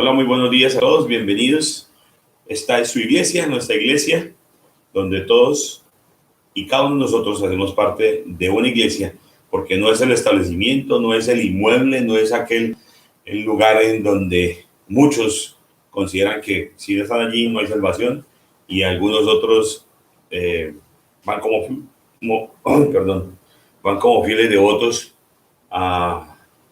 Hola, muy buenos días a todos, bienvenidos. Esta es su iglesia, nuestra iglesia, donde todos y cada uno de nosotros hacemos parte de una iglesia, porque no es el establecimiento, no es el inmueble, no es el lugar en donde muchos consideran que si no están allí no hay salvación, y algunos otros van van como fieles devotos a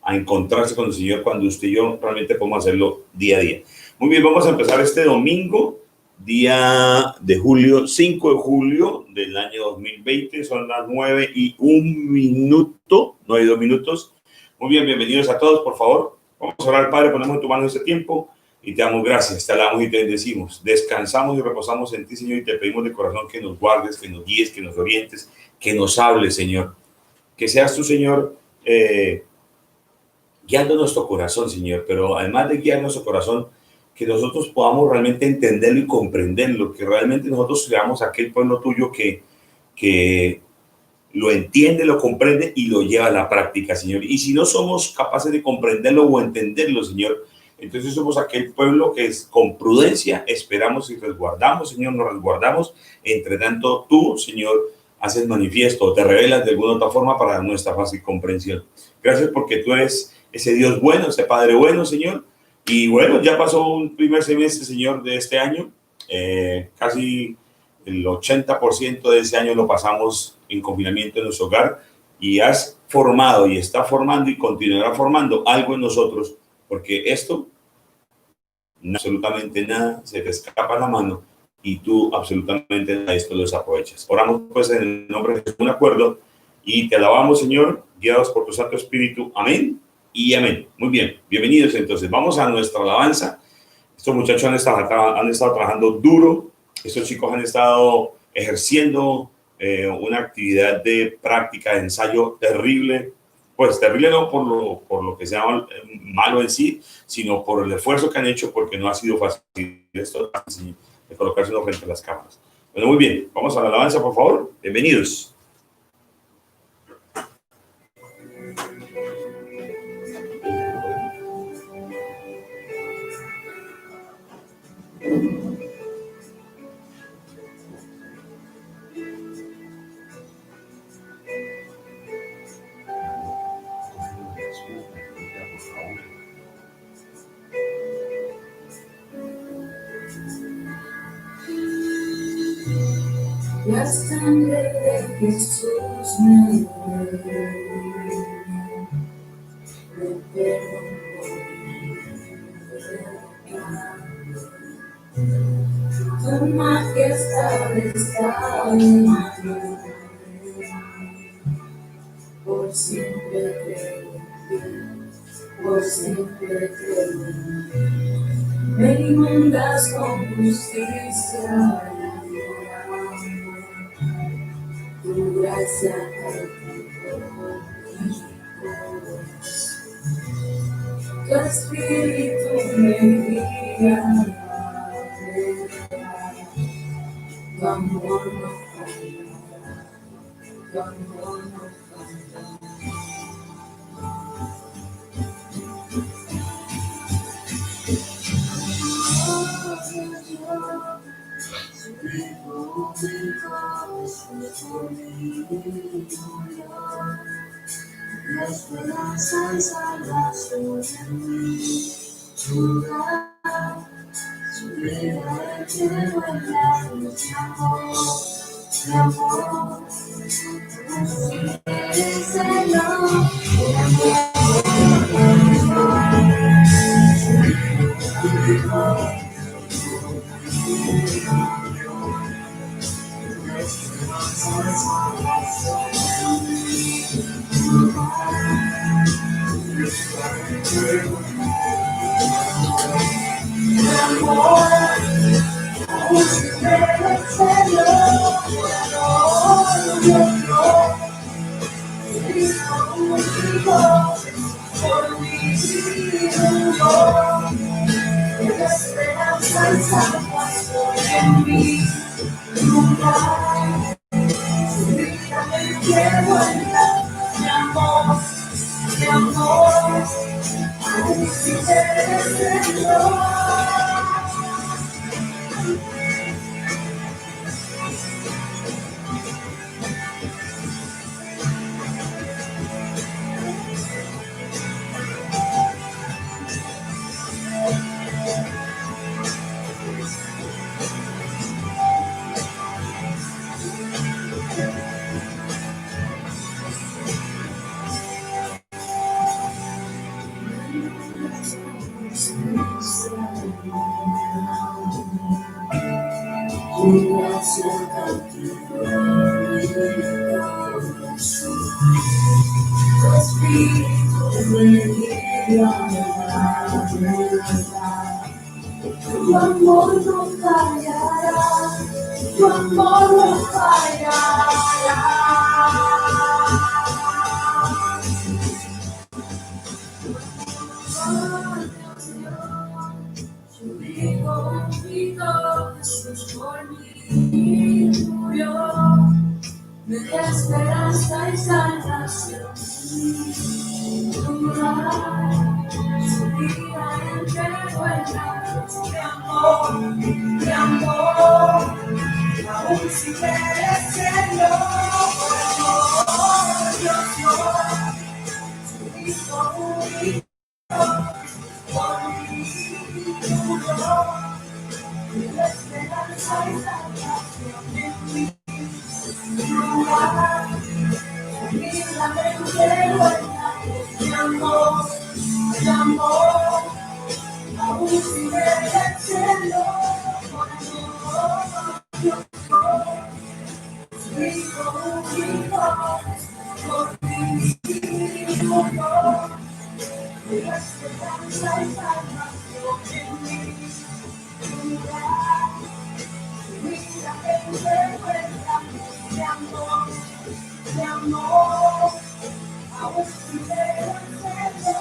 encontrarse con el Señor, cuando usted y yo realmente podemos hacerlo día a día. Muy bien, vamos a empezar este domingo, día de julio, 5 de julio del año 2020. Son las 9:01, 9:02. Muy bien, bienvenidos a todos, por favor. Vamos a orar, Padre, ponemos en tu mano este tiempo y te damos gracias, te alabamos y te bendecimos. Descansamos y reposamos en ti, Señor, y te pedimos de corazón que nos guardes, que nos guíes, que nos orientes, que nos hables, Señor. Que seas tú, Señor, guiando nuestro corazón, Señor, pero además de guiar nuestro corazón, que nosotros podamos realmente entenderlo y comprenderlo, que realmente nosotros seamos aquel pueblo tuyo que lo entiende, lo comprende y lo lleva a la práctica, Señor. Y si no somos capaces de comprenderlo o entenderlo, Señor, entonces somos aquel pueblo que con prudencia esperamos y resguardamos, Señor, nos resguardamos. Entre tanto, tú, Señor, haces manifiesto, te revelas de alguna otra forma para nuestra fácil comprensión. Gracias porque tú eres ese Dios bueno, ese Padre bueno, Señor. Y bueno, ya pasó un primer semestre, Señor, de este año. Casi el 80% de ese año lo pasamos en confinamiento en nuestro hogar, y has formado y está formando y continuará formando algo en nosotros, porque esto, no, absolutamente nada se te escapa la mano, y tú absolutamente a esto lo desaprovechas. Oramos pues en el nombre de Jesús, un acuerdo, y te alabamos, Señor, guiados por tu Santo Espíritu. Amén y amén. Muy bien, bienvenidos entonces. Vamos a nuestra alabanza. Estos muchachos han estado trabajando duro. Estos chicos han estado ejerciendo una actividad de práctica, de ensayo terrible. Pues terrible no por lo que sea malo en sí, sino por el esfuerzo que han hecho, porque no ha sido fácil esto de colocarse frente a las cámaras. Bueno, muy bien. Vamos a la alabanza, por favor. Bienvenidos. La sangre de Jesús me perdonó. Tu majestad está en mano, por siempre creo en ti, por siempre creo en ti. Me inundas con justicia. Tu gracia cautivó mi corazón. Tu espíritu me guía. Tu amor no falla. Tu amor no falla. La esperanza y salvación en mí, tu vida, tu vida, el cielo en la luz, mi amor, eres el amor, por mi vida, esperanza y salvación en mí, lugar, vida me llevo en la, mi amor, Tu amor no fallará, tu amor no fallará. Oh, Dios mío, yo vivo unido, Jesús por mí murió, me da esperanza y salvación. Tu vida entregó en la cruz de amor, aún sigue siendo Dios mío, tu Hijo único, por mí murió, me da esperanza y salvación en mi lugar. Vida me entregó en la cruz de amor, aún sigue siendo por amor, Hijo único, por ti murió, mi esperanza y salvación en mi lugar. Vida me entregó en la cruz de amor, aún sigue siendo.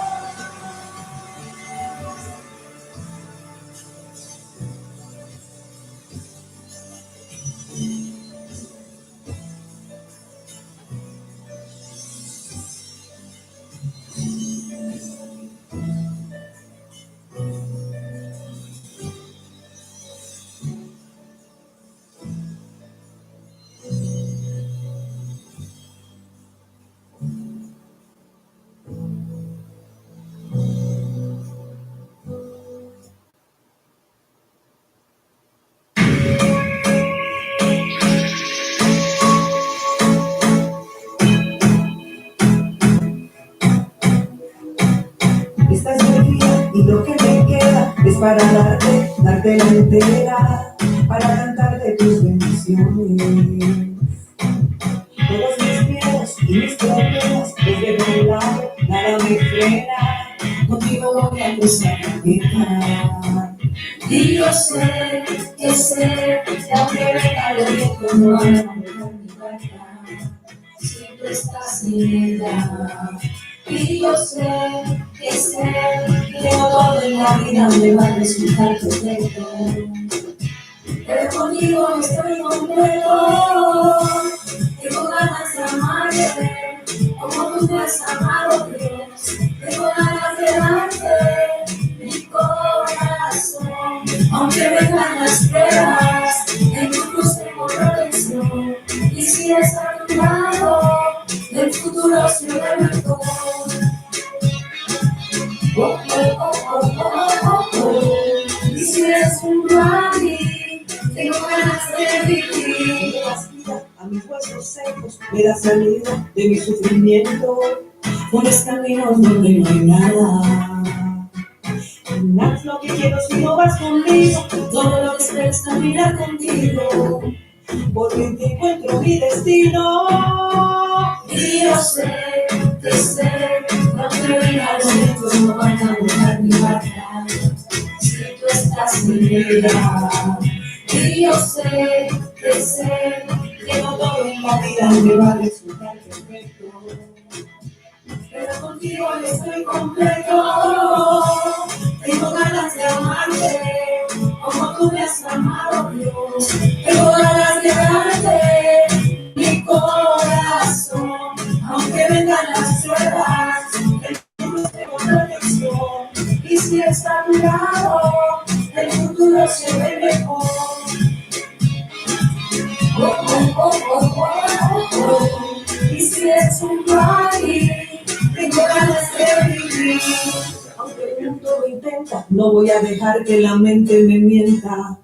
Esta es mi vida y lo que me queda es para darte la entera, para cantarte tus bendiciones. Todos mis miedos y mis problemas, desde un lado, nada me frena. Contigo voy a cruzar la meta. Y yo sé, que aunque venga lo viejo, no van a dejar mi barca. Siempre estás en ella. Y yo sé, que todo en la vida me va a resultar perfecto. Pero contigo estoy completo. Tengo ganas de amarte, como tú me has amado, Dios. Tengo ganas de darte mi corazón. Aunque vengan las pruebas, en tu cruz tengo protección. Y si estás a tu lado, el futuro será mejor. Y si eres junto a mí, tengo ganas de vivir. Me das vida a mis huesos secos, me das salida de mi sufrimiento. Pones caminos donde no hay nada. Haz lo que quiero si no vas conmigo. Todo lo que esperes caminar contigo. Por ti encuentro mi destino. Y yo sé, no te venga los vientos, no van a mojar mi barca. Si tú estás en ella. Y yo sé, que no todo en la vida me va a resultar perfecto. Pero contigo estoy completo. Tengo ganas de amarte, como tú me has amado, Dios. Tengo ganas de darte mi corazón. Aunque vengan las pruebas, el mundo tengo protección. Y si lado, el futuro se ve mejor. Y si es un party, tengo ganas de vivir. Aunque el mundo lo intenta, no voy a dejar que la mente me mienta.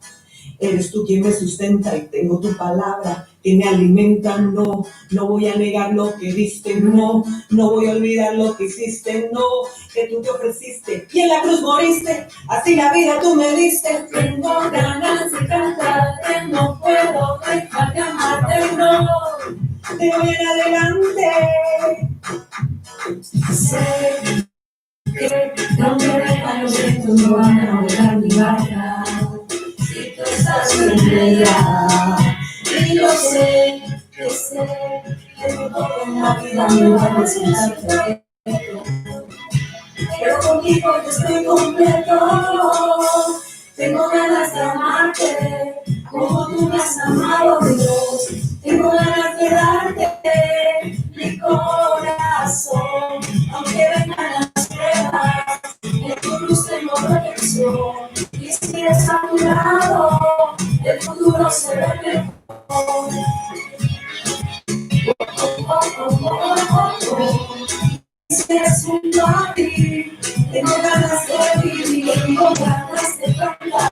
Eres tú quien me sustenta y tengo tu palabra que me alimenta. No, no voy a negar lo que diste, no, no voy a olvidar lo que hiciste, no, que tú te ofreciste y en la cruz moriste, así la vida tú me diste. Tengo ganas de cantarte, no puedo dejar de amarte, no, de hoy en adelante. Sé que no me dejan los vientos, no van a volar mi barca. Si tú estás bien allá, y yo sé, que no todo en la vida me va a resultar perfecto. Pero contigo yo estoy completo, tengo ganas de amarte, como tú me has amado, Dios. Tengo ganas de darte mi corazón, aunque vengan las pruebas, en tu luz tengo protección. Y si es a tu lado, el futuro se ve mejor. Si es un party, tengo ganas de vivir, tengo ganas de cantar,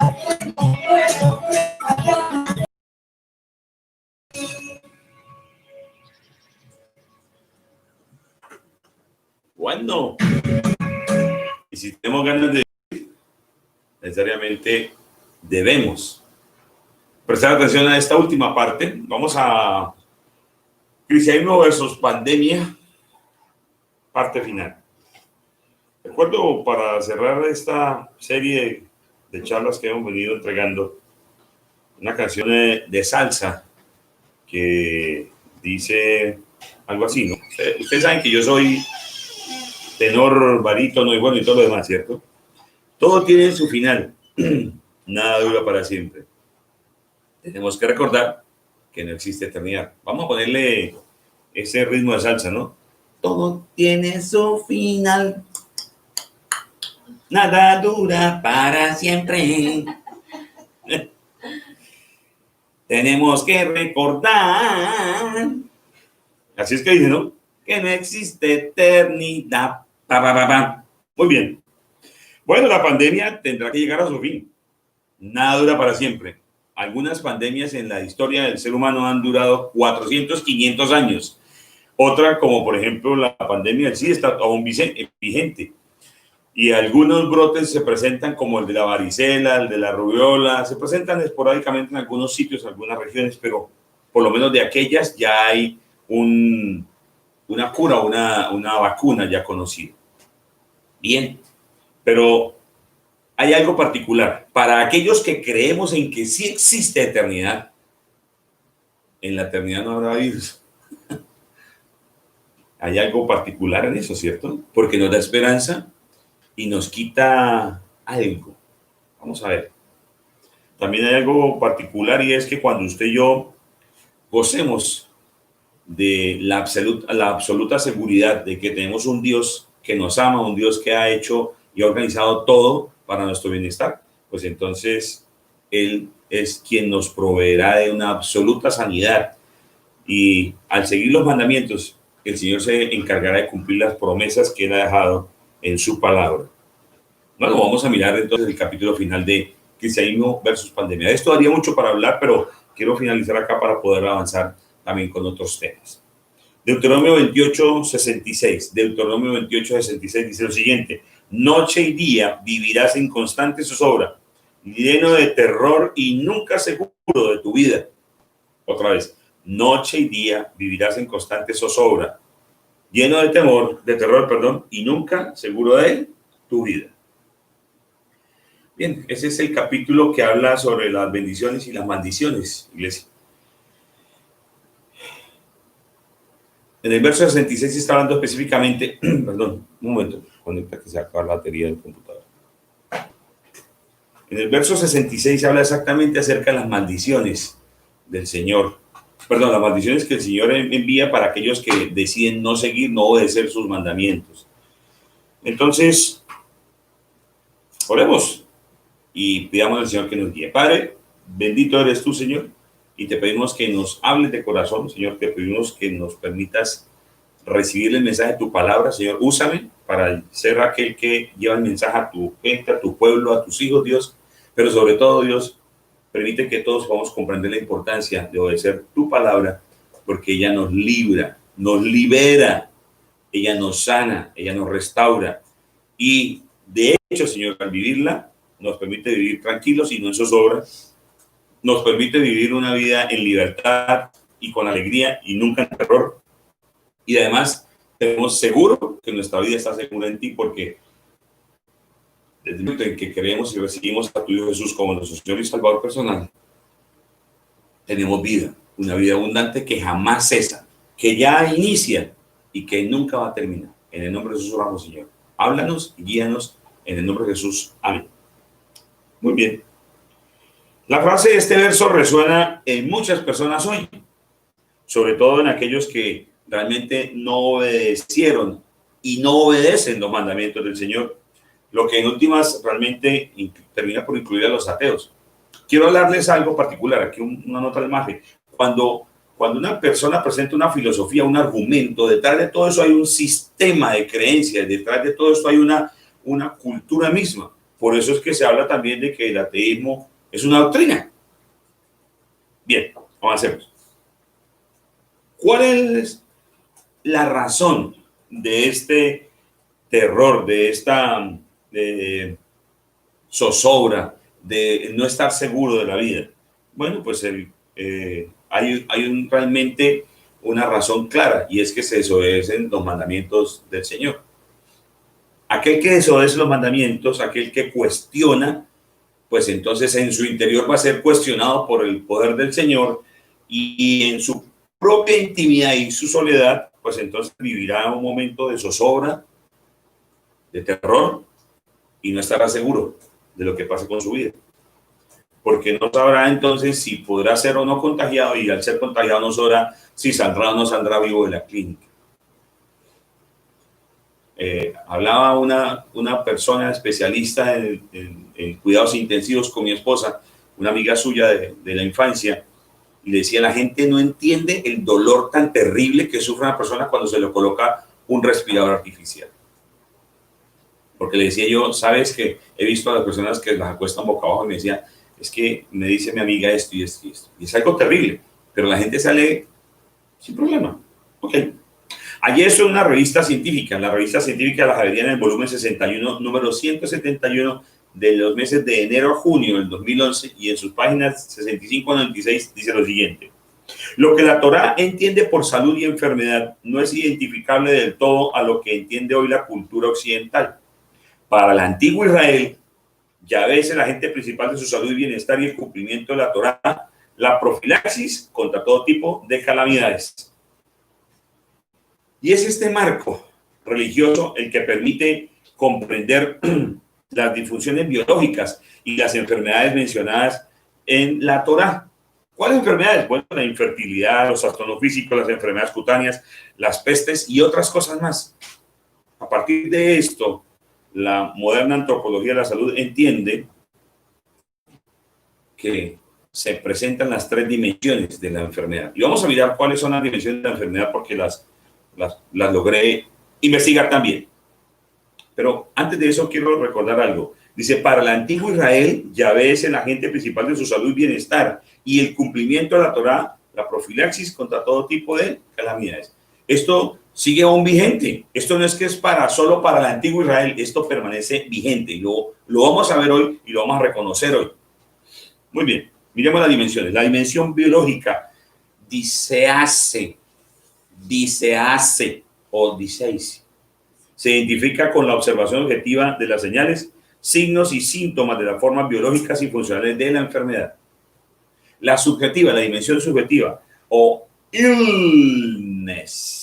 no puedo dejar. ¿Cuándo? Y si tenemos ganas de vivir, necesariamente debemos prestar atención a esta última parte. Vamos a cristianismo versus pandemia, parte final. Recuerdo, para cerrar esta serie de charlas que hemos venido entregando, una canción de salsa que dice algo así, ¿no? Ustedes saben que yo soy tenor, barítono y bueno, y todo lo demás, ¿cierto? Todo tiene su final. Nada dura para siempre. Tenemos que recordar que no existe eternidad. Vamos a ponerle ese ritmo de salsa, ¿no? Todo tiene su final. Nada dura para siempre. Tenemos que recordar. Así es que dice, ¿no? Que no existe eternidad. Pa, pa, pa, pa. Muy bien. Bueno, la pandemia tendrá que llegar a su fin. Nada dura para siempre. Algunas pandemias en la historia del ser humano han durado 400, 500 años. Otra, como por ejemplo la pandemia del SIDA, está aún vigente. Y algunos brotes se presentan como el de la varicela, el de la rubiola, se presentan esporádicamente en algunos sitios, en algunas regiones, pero por lo menos de aquellas ya hay una cura, una vacuna ya conocida. Bien, pero hay algo particular. Para aquellos que creemos en que sí existe eternidad, en la eternidad no habrá virus. Hay algo particular en eso, ¿cierto? Porque nos da esperanza y nos quita algo. Vamos a ver. También hay algo particular y es que cuando usted y yo gocemos de la absoluta seguridad de que tenemos un Dios que nos ama, un Dios que ha hecho y ha organizado todo para nuestro bienestar, pues entonces Él es quien nos proveerá de una absoluta sanidad. Y al seguir los mandamientos, el Señor se encargará de cumplir las promesas que Él ha dejado en su palabra. Bueno, vamos a mirar entonces el capítulo final de Cristianismo versus Pandemia. De esto daría mucho para hablar, pero quiero finalizar acá para poder avanzar también con otros temas. Deuteronomio 28, 66. Deuteronomio 28, 66 dice lo siguiente: noche y día vivirás en constante zozobra, lleno de terror y nunca seguro de tu vida. Otra vez, noche y día vivirás en constante zozobra, lleno de terror, y nunca seguro de tu vida. Bien, ese es el capítulo que habla sobre las bendiciones y las maldiciones, iglesia. En el verso 66 está hablando específicamente, perdón, un momento, conecta que se acaba la batería del computador. En el verso 66 se habla exactamente acerca de las maldiciones del Señor. Perdón, las maldiciones que el Señor envía para aquellos que deciden no seguir, no obedecer sus mandamientos. Entonces, oremos. y pidamos al Señor que nos guíe. Padre, bendito eres tú, Señor, y te pedimos que nos hables de corazón, Señor, te pedimos que nos permitas recibir el mensaje de tu palabra, Señor. Úsame para ser aquel que lleva el mensaje a tu gente, a tu pueblo, a tus hijos, Dios, pero sobre todo, Dios, permite que todos podamos comprender la importancia de obedecer tu palabra, porque ella nos libra, nos libera, ella nos sana, ella nos restaura, y de hecho, Señor, al vivirla, nos permite vivir tranquilos y no en zozobra, nos permite vivir una vida en libertad y con alegría y nunca en terror. Y además, tenemos seguro que nuestra vida está segura en ti, porque desde el momento en que creemos y recibimos a tu Hijo Jesús como nuestro Señor y Salvador personal, tenemos vida, una vida abundante que jamás cesa, que ya inicia y que nunca va a terminar. En el nombre de Jesús oramos, Señor. Háblanos y guíanos en el nombre de Jesús. Amén. Muy bien. La frase de este verso resuena en muchas personas hoy, sobre todo en aquellos que realmente no obedecieron y no obedecen los mandamientos del Señor, lo que en últimas realmente termina por incluir a los ateos. Quiero hablarles algo particular, aquí una nota al margen. Cuando una persona presenta una filosofía, un argumento, detrás de todo eso hay un sistema de creencias, detrás de todo eso hay una cultura misma. Por eso es que se habla también de que el ateísmo es una doctrina. Bien, avancemos. ¿Cuál es la razón de este terror, de esta zozobra, de no estar seguro de la vida? Bueno, pues hay realmente una razón clara, y es que se desobedecen los mandamientos del Señor. Aquel que desobedece los mandamientos, aquel que cuestiona, pues entonces en su interior va a ser cuestionado por el poder del Señor, y en su propia intimidad y su soledad, pues entonces vivirá un momento de zozobra, de terror, y no estará seguro de lo que pase con su vida, porque no sabrá entonces si podrá ser o no contagiado, y al ser contagiado no sabrá si saldrá o no saldrá vivo de la clínica. Hablaba una persona especialista en cuidados intensivos con mi esposa, una amiga suya de la infancia, y le decía: la gente no entiende el dolor tan terrible que sufre una persona cuando se le coloca un respirador artificial. Porque le decía yo: sabes que he visto a las personas que las acuestan boca abajo, y me decía: es que me dice mi amiga esto y esto y esto. Y es algo terrible, pero la gente sale sin problema. Ok. Ayer esto en una revista científica, la revista científica La Javeriana, en el volumen 61, número 171, de los meses de enero a junio del 2011, y en sus páginas 65 a 96, dice lo siguiente: lo que la Torá entiende por salud y enfermedad no es identificable del todo a lo que entiende hoy la cultura occidental. Para el antiguo Israel, Yahvé es el agente principal de su salud y bienestar y el cumplimiento de la Torá, la profilaxis contra todo tipo de calamidades. Y es este marco religioso el que permite comprender las disfunciones biológicas y las enfermedades mencionadas en la Torá. ¿Cuáles enfermedades? Bueno, la infertilidad, los trastornos físicos, las enfermedades cutáneas, las pestes y otras cosas más. A partir de esto, la moderna antropología de la salud entiende que se presentan las tres dimensiones de la enfermedad. Y vamos a mirar cuáles son las dimensiones de la enfermedad, porque las logré investigar también. Pero antes de eso quiero recordar algo. Dice: para el antiguo Israel, Yahvé es el agente principal de su salud y bienestar y el cumplimiento de la Torá, la profilaxis contra todo tipo de calamidades. Esto sigue aún vigente. Esto no es que es solo para el antiguo Israel, esto permanece vigente, y lo vamos a ver hoy y lo vamos a reconocer hoy. Muy bien, miremos las dimensiones. La dimensión biológica dicease se identifica con la observación objetiva de las señales, signos y síntomas de las formas biológicas y funcionales de la enfermedad. La subjetiva, la dimensión subjetiva, o illness,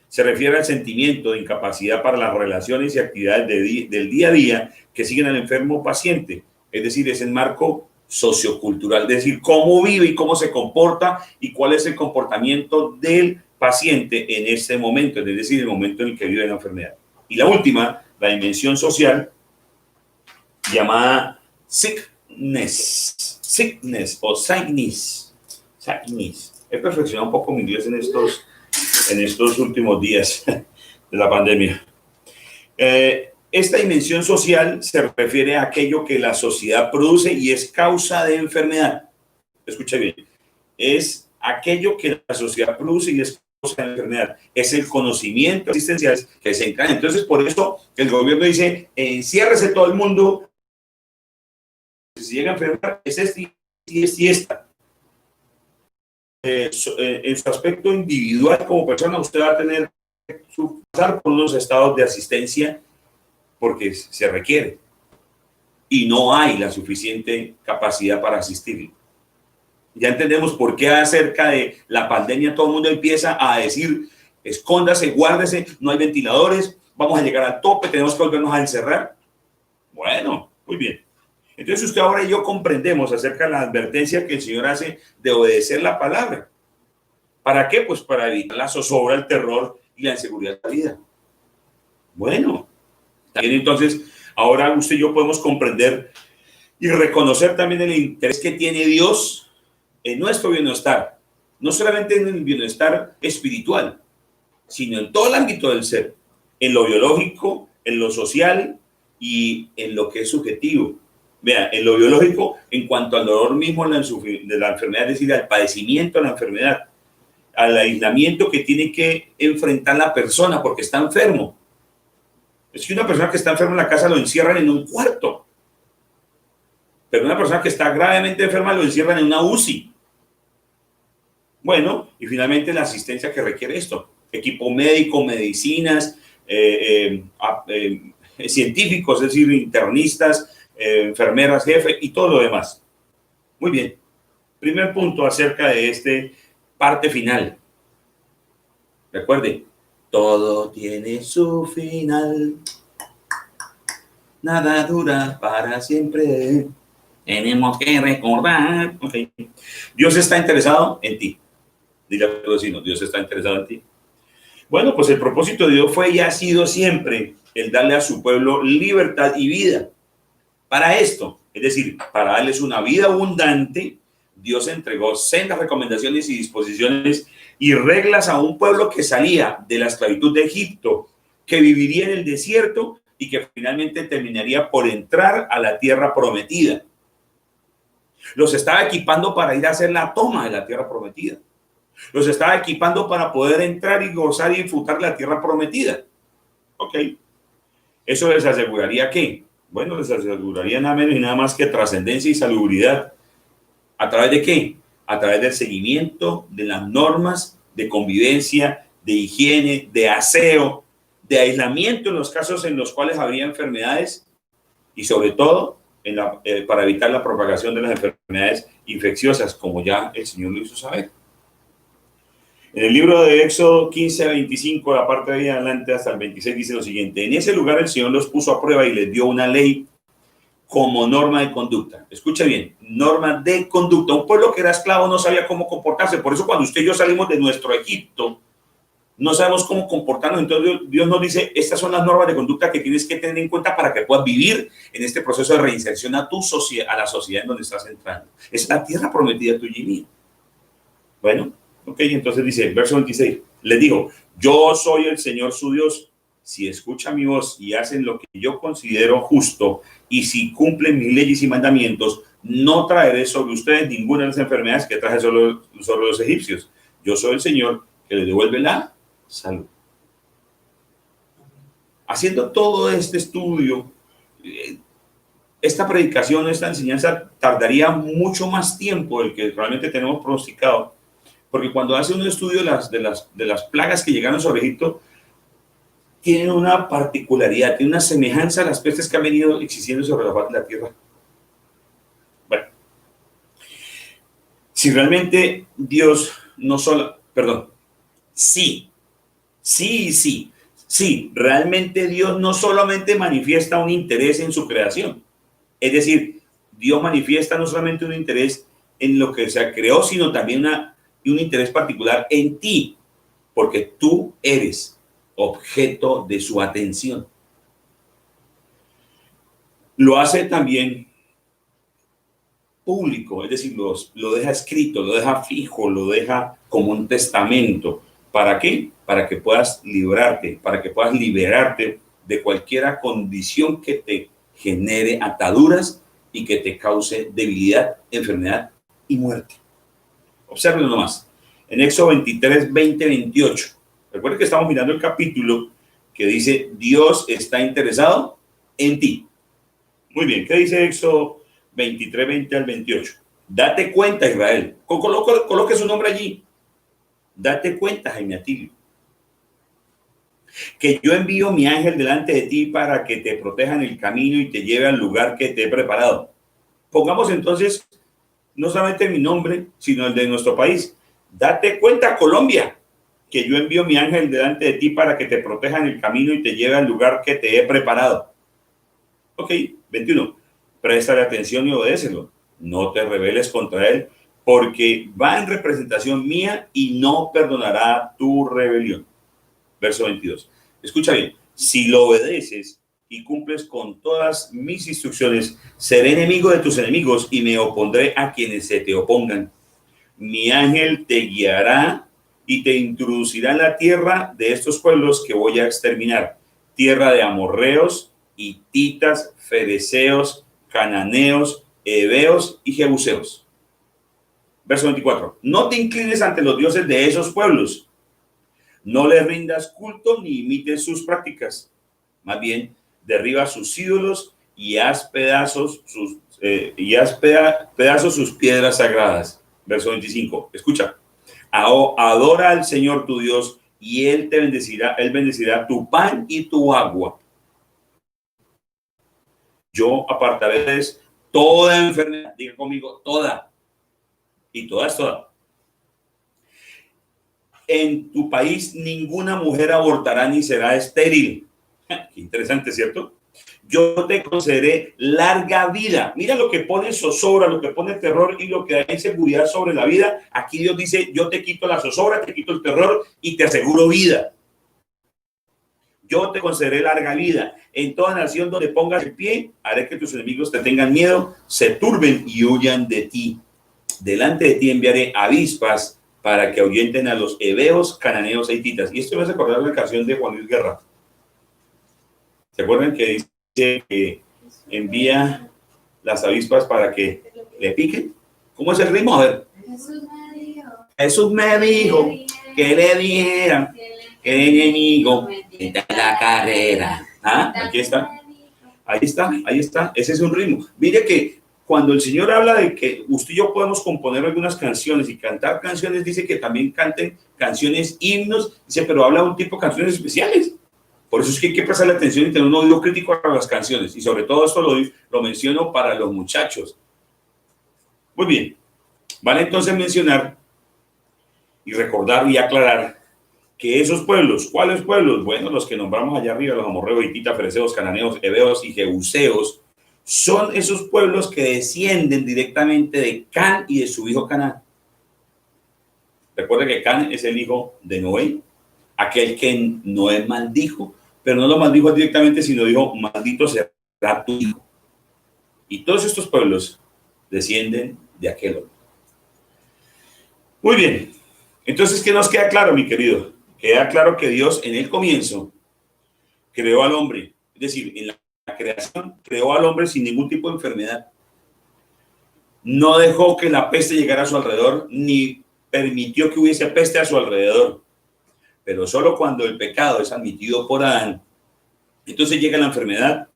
se refiere al sentimiento de incapacidad para las relaciones y actividades del día a día que siguen al enfermo paciente. Es decir, es el marco sociocultural, es decir, cómo vive y cómo se comporta y cuál es el comportamiento del paciente en ese momento, es decir, el momento en el que vive la enfermedad. Y la última, la dimensión social, llamada sickness o sickness. He perfeccionado un poco mi inglés en estos últimos días de la pandemia. Esta dimensión social se refiere a aquello que la sociedad produce y es causa de enfermedad. Escucha bien, es aquello que la sociedad produce y es causa de enfermedad. Es el conocimiento existencial que se encaja. Entonces, por eso el gobierno dice, enciérrese todo el mundo. Si llega a enfermar, es este y esta. En su aspecto individual como persona, usted va a tener que pasar por unos estados de asistencia porque se requiere y no hay la suficiente capacidad para asistirlo. Ya entendemos por qué acerca de la pandemia todo el mundo empieza a decir, escóndase, guárdese, no hay ventiladores, vamos a llegar al tope, tenemos que volvernos a encerrar. Bueno, muy bien. Entonces usted ahora y yo comprendemos acerca de la advertencia que el Señor hace de obedecer la palabra. ¿Para qué? Pues para evitar la zozobra, el terror y la inseguridad de la vida. Bueno, también entonces ahora usted y yo podemos comprender y reconocer también el interés que tiene Dios en nuestro bienestar, no solamente en el bienestar espiritual, sino en todo el ámbito del ser, en lo biológico, en lo social y en lo que es subjetivo. Vea, en lo biológico, en cuanto al dolor mismo de la enfermedad, es decir, al padecimiento de la enfermedad, al aislamiento que tiene que enfrentar la persona porque está enfermo. Es que una persona que está enferma en la casa lo encierran en un cuarto, pero una persona que está gravemente enferma lo encierran en una UCI. Bueno, y finalmente la asistencia que requiere esto, equipo médico, medicinas, científicos, es decir, internistas, enfermeras, jefe y todo lo demás. Muy bien. Primer punto acerca de este parte final. Recuerde, todo tiene su final. Nada dura para siempre. Tenemos que recordar. Okay. Dios está interesado en ti. Dile a tu vecino, Dios está interesado en ti. Bueno, pues el propósito de Dios fue y ha sido siempre el darle a su pueblo libertad y vida. Para esto, es decir, para darles una vida abundante, Dios entregó sendas recomendaciones y disposiciones y reglas a un pueblo que salía de la esclavitud de Egipto, que viviría en el desierto y que finalmente terminaría por entrar a la tierra prometida. Los estaba equipando para ir a hacer la toma de la tierra prometida. Los estaba equipando para poder entrar y gozar y disfrutar de la tierra prometida. Ok. ¿Eso les aseguraría qué? Bueno, les aseguraría nada menos y nada más que trascendencia y salubridad. ¿A través de qué? A través del seguimiento de las normas de convivencia, de higiene, de aseo, de aislamiento en los casos en los cuales habría enfermedades y sobre todo para evitar la propagación de las enfermedades infecciosas, como ya el Señor lo hizo saber. En el libro de Éxodo 15 a 25, la parte de ahí adelante hasta el 26, dice lo siguiente: en ese lugar el Señor los puso a prueba y les dio una ley como norma de conducta. Escucha bien, norma de conducta. Un pueblo que era esclavo no sabía cómo comportarse. Por eso cuando usted y yo salimos de nuestro Egipto, no sabemos cómo comportarnos. Entonces Dios nos dice, estas son las normas de conducta que tienes que tener en cuenta para que puedas vivir en este proceso de reinserción a tu sociedad, a la sociedad en donde estás entrando. Es la tierra prometida tuya y mía. Bueno, ok, entonces dice, verso 26, les dijo, yo soy el Señor su Dios. Si escuchan mi voz y hacen lo que yo considero justo, y si cumplen mis leyes y mandamientos, no traeré sobre ustedes ninguna de las enfermedades que traje sobre los egipcios. Yo soy el Señor que les devuelve la salud. Haciendo todo este estudio, esta predicación, esta enseñanza tardaría mucho más tiempo del que realmente tenemos pronosticado, porque cuando hace un estudio de las plagas que llegaron sobre Egipto, tienen una particularidad, tiene una semejanza a las pestes que han venido existiendo sobre la faz de la tierra. Bueno, si realmente Dios no solo, perdón, sí, realmente Dios no solamente manifiesta un interés en su creación, es decir, Dios manifiesta no solamente un interés en lo que se creó, sino también un interés particular en ti, porque tú eres objeto de su atención. lo hace también público, es decir, lo deja escrito, lo deja fijo, lo deja como un testamento. ¿Para qué? Para que puedas librarte, para que puedas liberarte de cualquier condición que te genere ataduras y que te cause debilidad, enfermedad y muerte. Observen nomás. En Éxodo 23, 20, 28. Recuerden que estamos mirando el capítulo que dice, Dios está interesado en ti. Muy bien, ¿qué dice Éxodo 23, 20 al 28? Date cuenta, Israel. Coloque su nombre allí. Date cuenta, Jaime Atilio, que yo envío mi ángel delante de ti para que te proteja en el camino y te lleve al lugar que te he preparado. Pongamos entonces no solamente mi nombre, sino el de nuestro país. Date cuenta, Colombia, que yo envío mi ángel delante de ti para que te proteja en el camino y te lleve al lugar que te he preparado. Ok, 21. Préstale atención y obedécelo. No te rebeles contra él, porque va en representación mía y no perdonará tu rebelión. Verso 22. Escucha bien. Si lo obedeces y cumples con todas mis instrucciones, seré enemigo de tus enemigos y me opondré a quienes se te opongan. Mi ángel te guiará y te introducirá en la tierra de estos pueblos que voy a exterminar. Tierra de amorreos, hititas, fereceos, cananeos, heveos y jebuseos. Verso 24. No te inclines ante los dioses de esos pueblos. No les rindas culto ni imites sus prácticas. Más bien, derriba sus ídolos y haz pedazos sus piedras sagradas. Verso 25. Escucha. Adora al Señor tu Dios y Él te bendecirá. Él bendecirá tu pan y tu agua. Yo apartaré toda enfermedad. Diga conmigo, toda. Y toda es toda. En tu país ninguna mujer abortará ni será estéril. Qué interesante, ¿cierto? Yo te concederé larga vida. Mira lo que pone zozobra, lo que pone terror y lo que da inseguridad sobre la vida. Aquí Dios dice, yo te quito la zozobra, te quito el terror y te aseguro vida. Yo te concederé larga vida. En toda nación donde pongas el pie, haré que tus enemigos te tengan miedo, se turben y huyan de ti. Delante de ti enviaré avispas para que ahuyenten a los heveos, cananeos e hititas. Y esto me hace acordar la canción de Juan Luis Guerra. ¿Se acuerdan que dice que envía las avispas para que le piquen? ¿Cómo es el ritmo? A ver. Jesús me dijo que le dijeran que el enemigo está en la carrera. ¿Ah? Aquí está. Ahí está, ahí está. Ese es un ritmo. Mire que cuando el Señor habla de que usted y yo podemos componer algunas canciones y cantar canciones, dice que también canten canciones, himnos, dice, pero habla de un tipo de canciones especiales. Por eso es que hay que prestarle atención y tener un oído crítico a las canciones. Y sobre todo esto lo menciono para los muchachos. Muy bien. Vale entonces mencionar y recordar y aclarar que esos pueblos, ¿cuáles pueblos? Bueno, los que nombramos allá arriba, los amorreos, hititas, fereceos, cananeos, heveos y jebuseos, son esos pueblos que descienden directamente de Can y de su hijo Canaán. Recuerda que Can es el hijo de Noé, aquel que Noé maldijo, pero no lo maldijo directamente, sino dijo, maldito será tu hijo. Y todos estos pueblos descienden de aquel hombre. Muy bien. Entonces, ¿qué nos queda claro, mi querido? Queda claro que Dios en el comienzo creó al hombre, es decir, en la creación creó al hombre sin ningún tipo de enfermedad. No dejó que la peste llegara a su alrededor, ni permitió que hubiese peste a su alrededor. Pero solo cuando el pecado es admitido por Adán, entonces llega la enfermedad,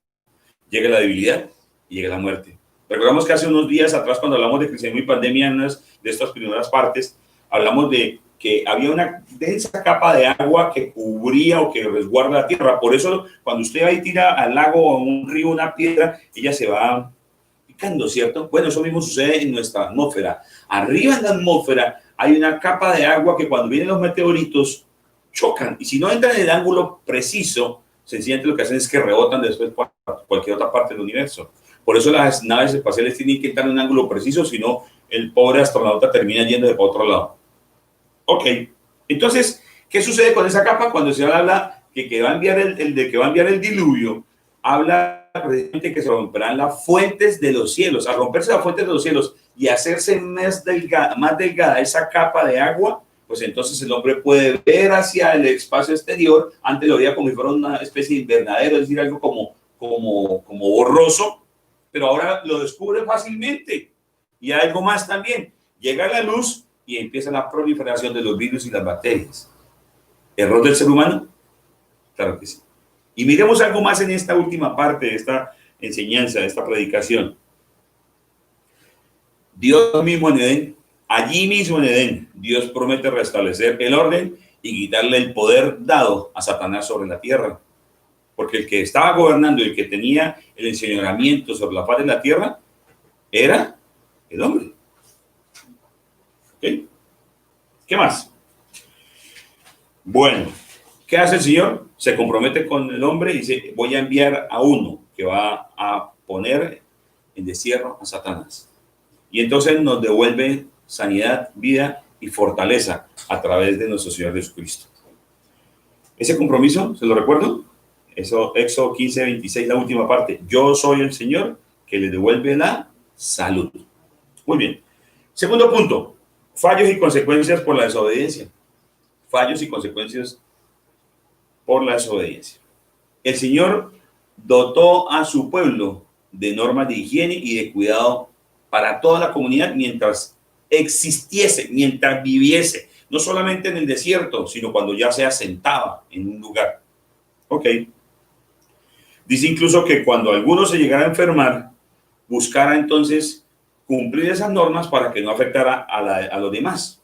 llega la debilidad y llega la muerte. Recordamos que hace unos días atrás, cuando hablamos de cristianismo y pandemia, en una de estas primeras partes, hablamos de que había una densa capa de agua que cubría o que resguarda la tierra. Por eso, cuando usted va y tira al lago o a un río una piedra, ella se va picando, ¿cierto? Bueno, eso mismo sucede en nuestra atmósfera. Arriba en la atmósfera hay una capa de agua que cuando vienen los meteoritos chocan. Y si no entran en el ángulo preciso, sencillamente lo que hacen es que rebotan después para cualquier otra parte del universo. Por eso las naves espaciales tienen que estar en un ángulo preciso, si no, el pobre astronauta termina yendo de otro lado. Ok, entonces, ¿qué sucede con esa capa? Cuando se habla que va a enviar el diluvio, habla precisamente que se romperán las fuentes de los cielos. Al romperse las fuentes de los cielos y hacerse más delgada esa capa de agua, pues entonces el hombre puede ver hacia el espacio exterior. Antes lo veía como si fuera una especie de invernadero, es decir, algo como borroso, pero ahora lo descubre fácilmente. Y hay algo más también, llega la luz y empieza la proliferación de los virus y las bacterias. ¿Error del ser humano? Claro que sí. Y miremos algo más en esta última parte de esta enseñanza, de esta predicación. Dios mismo en Edén, allí mismo en Edén, Dios promete restablecer el orden y quitarle el poder dado a Satanás sobre la tierra. Porque el que estaba gobernando y el que tenía el enseñoreamiento sobre la faz de la tierra era el hombre. ¿Ok? ¿Qué más? Bueno, ¿qué hace el Señor? Se compromete con el hombre y dice, voy a enviar a uno que va a poner en destierro a Satanás. Y entonces nos devuelve sanidad, vida y fortaleza a través de nuestro Señor Jesucristo. Ese compromiso, ¿se lo recuerdo? Eso, Éxodo 15:26, la última parte. Yo soy el Señor que le devuelve la salud. Muy bien. Segundo punto, fallos y consecuencias por la desobediencia. Fallos y consecuencias por la desobediencia. El Señor dotó a su pueblo de normas de higiene y de cuidado para toda la comunidad mientras existiese, mientras viviese, no solamente en el desierto, sino cuando ya se asentaba en un lugar. Ok. Dice incluso que cuando alguno se llegara a enfermar, buscara entonces cumplir esas normas para que no afectara a los demás.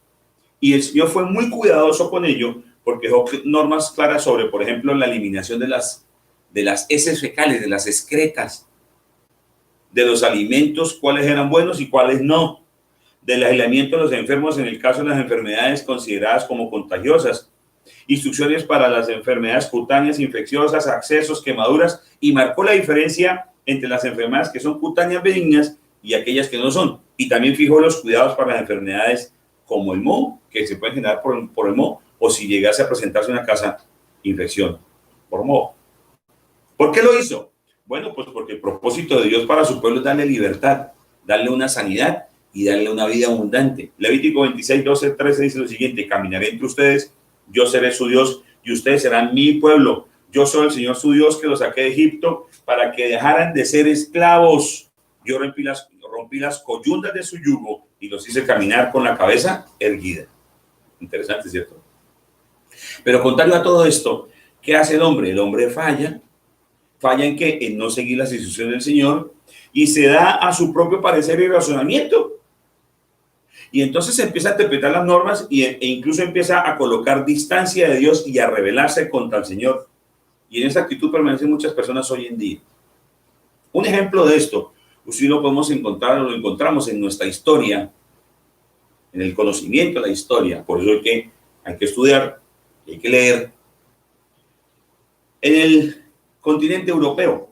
Y el Señor fue muy cuidadoso con ello porque dejó normas claras sobre, por ejemplo, la eliminación de las heces fecales, de las excretas, de los alimentos, cuáles eran buenos y cuáles no, del aislamiento de los enfermos en el caso de las enfermedades consideradas como contagiosas, instrucciones para las enfermedades cutáneas infecciosas, accesos, quemaduras, y marcó la diferencia entre las enfermedades que son cutáneas benignas y aquellas que no son. Y también fijó los cuidados para las enfermedades como el moho, que se puede generar por el moho, o si llegase a presentarse en una casa, infección por moho. ¿Por qué lo hizo? Bueno, pues porque el propósito de Dios para su pueblo es darle libertad, darle una sanidad y darle una vida abundante. Levítico 26, 12, 13 dice lo siguiente: caminaré entre ustedes, yo seré su Dios y ustedes serán mi pueblo. Yo soy el Señor su Dios que los saqué de Egipto para que dejaran de ser esclavos. Yo rompí las coyundas de su yugo y los hice caminar con la cabeza erguida. Interesante, ¿cierto? Pero contrario a todo esto, ¿qué hace el hombre? El hombre falla. ¿Falla en qué? En no seguir las instrucciones del Señor y se da a su propio parecer y razonamiento. Y entonces empieza a interpretar las normas e incluso empieza a colocar distancia de Dios y a rebelarse contra el Señor. Y en esa actitud permanecen muchas personas hoy en día. Un ejemplo de esto, usted lo podemos encontrar, lo encontramos en nuestra historia, en el conocimiento de la historia. Por eso hay que estudiar, hay que leer. En el continente europeo,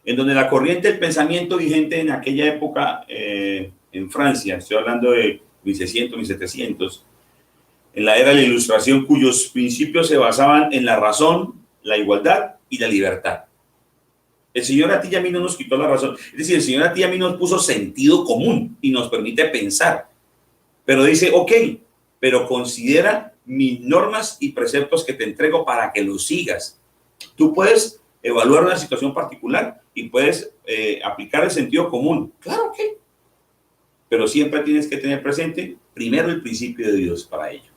en donde la corriente del pensamiento vigente en aquella época en Francia, estoy hablando de 1600, 1700, en la era de la Ilustración, cuyos principios se basaban en la razón, la igualdad y la libertad. El Señor a ti y a mí no nos quitó la razón, es decir, el Señor a ti y a mí nos puso sentido común y nos permite pensar, pero dice, ok, pero considera mis normas y preceptos que te entrego para que los sigas. Tú puedes evaluar una situación particular y puedes aplicar el sentido común. Claro que, pero siempre tienes que tener presente primero el principio de Dios para ello.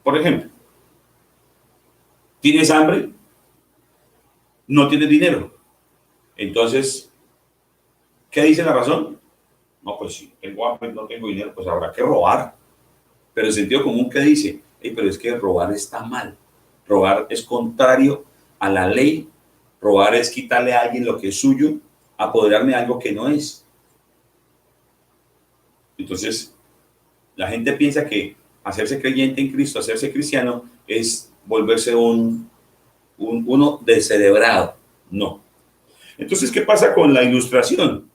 Por ejemplo, ¿tienes hambre? No tienes dinero. Entonces, ¿qué dice la razón? No, pues si tengo hambre, no tengo dinero, pues habrá que robar. Pero el sentido común, ¿qué dice? Pero es que robar está mal. Robar es contrario a la ley. Robar es quitarle a alguien lo que es suyo, apoderarme de algo que no es. Entonces, la gente piensa que hacerse creyente en Cristo, hacerse cristiano, es volverse uno descerebrado. No. Entonces, ¿qué pasa con la Ilustración?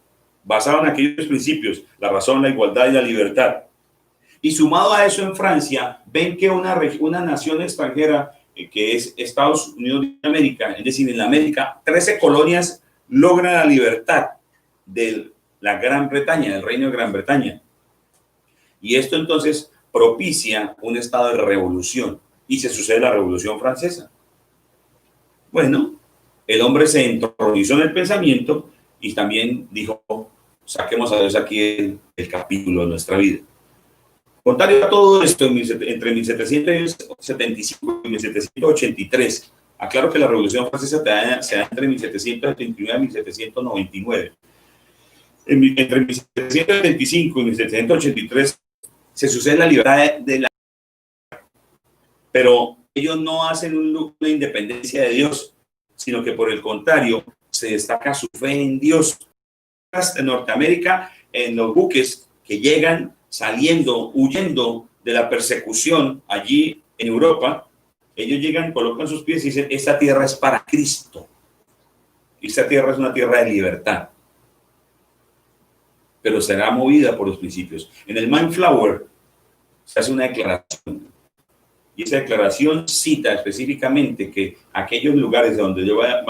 Basado en aquellos principios, la razón, la igualdad y la libertad. Y sumado a eso en Francia, ven que una nación extranjera que es Estados Unidos de América, es decir, en la América, 13 colonias logran la libertad de la Gran Bretaña, del Reino de Gran Bretaña. Y esto entonces propicia un estado de revolución y se sucede la Revolución Francesa. Bueno, el hombre se entronizó en el pensamiento y también dijo, saquemos a Dios aquí el capítulo de nuestra vida. Contrario a todo esto, entre 1775 y 1783, aclaro que la Revolución Francesa se da entre 1779 y 1799. Entre 1775 y 1783 se sucede la libertad de la... Pero ellos no hacen una independencia de Dios, sino que por el contrario, se destaca su fe en Dios. En Norteamérica, en los buques que llegan saliendo, huyendo de la persecución allí en Europa, ellos llegan, colocan sus pies y dicen, esta tierra es para Cristo. Esta tierra es una tierra de libertad, pero será movida por los principios. En el Mayflower se hace una declaración, y esa declaración cita específicamente que aquellos lugares donde yo vaya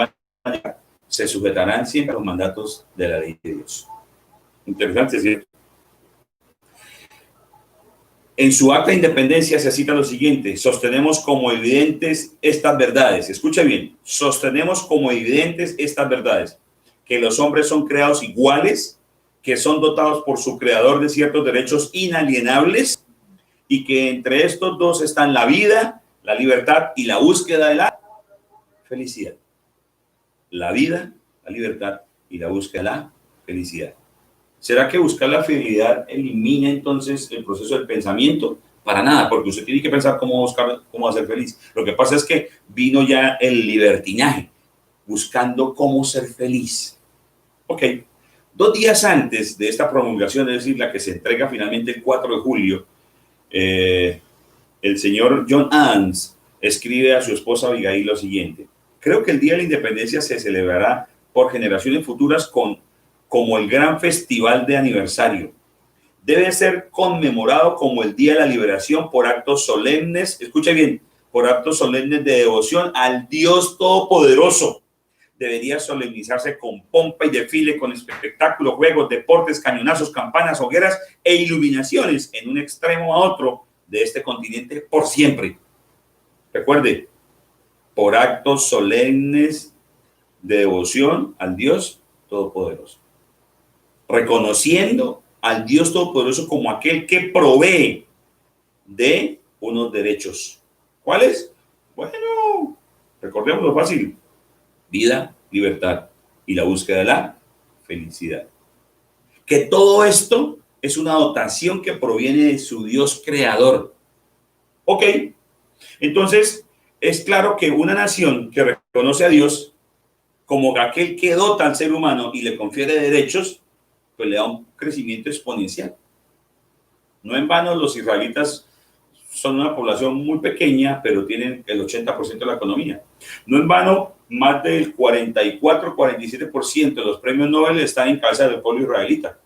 a llegar se sujetarán siempre a los mandatos de la ley de Dios. Interesante, ¿cierto? En su acta de independencia se cita lo siguiente: sostenemos como evidentes estas verdades. Escucha bien, sostenemos como evidentes estas verdades, que los hombres son creados iguales, que son dotados por su creador de ciertos derechos inalienables y que entre estos dos están la vida, la libertad y la búsqueda de la felicidad. La vida, la libertad y la búsqueda de la felicidad. ¿Será que buscar la fidelidad elimina entonces el proceso del pensamiento? Para nada, porque usted tiene que pensar cómo buscar, cómo ser feliz. Lo que pasa es que vino ya el libertinaje, buscando cómo ser feliz. Ok, 2 días antes de esta promulgación, es decir, la que se entrega finalmente el 4 de julio, el señor John Adams escribe a su esposa Abigail lo siguiente: creo que el Día de la Independencia se celebrará por generaciones futuras como el gran festival de aniversario. Debe ser conmemorado como el Día de la Liberación por actos solemnes, escuche bien, por actos solemnes de devoción al Dios Todopoderoso. Debería solemnizarse con pompa y desfile, con espectáculos, juegos, deportes, cañonazos, campanas, hogueras e iluminaciones en un extremo a otro de este continente por siempre. Recuerde, por actos solemnes de devoción al Dios Todopoderoso. Reconociendo al Dios Todopoderoso como aquel que provee de unos derechos. ¿Cuáles? Bueno, recordémoslo fácil: vida, libertad y la búsqueda de la felicidad. Que todo esto es una dotación que proviene de su Dios creador. Ok, entonces es claro que una nación que reconoce a Dios como aquel que dota al ser humano y le confiere derechos, pues le da un crecimiento exponencial. No en vano los israelitas son una población muy pequeña, pero tienen el 80% de la economía. No en vano, más del 44-47% de los premios Nobel están en cabeza del pueblo israelita.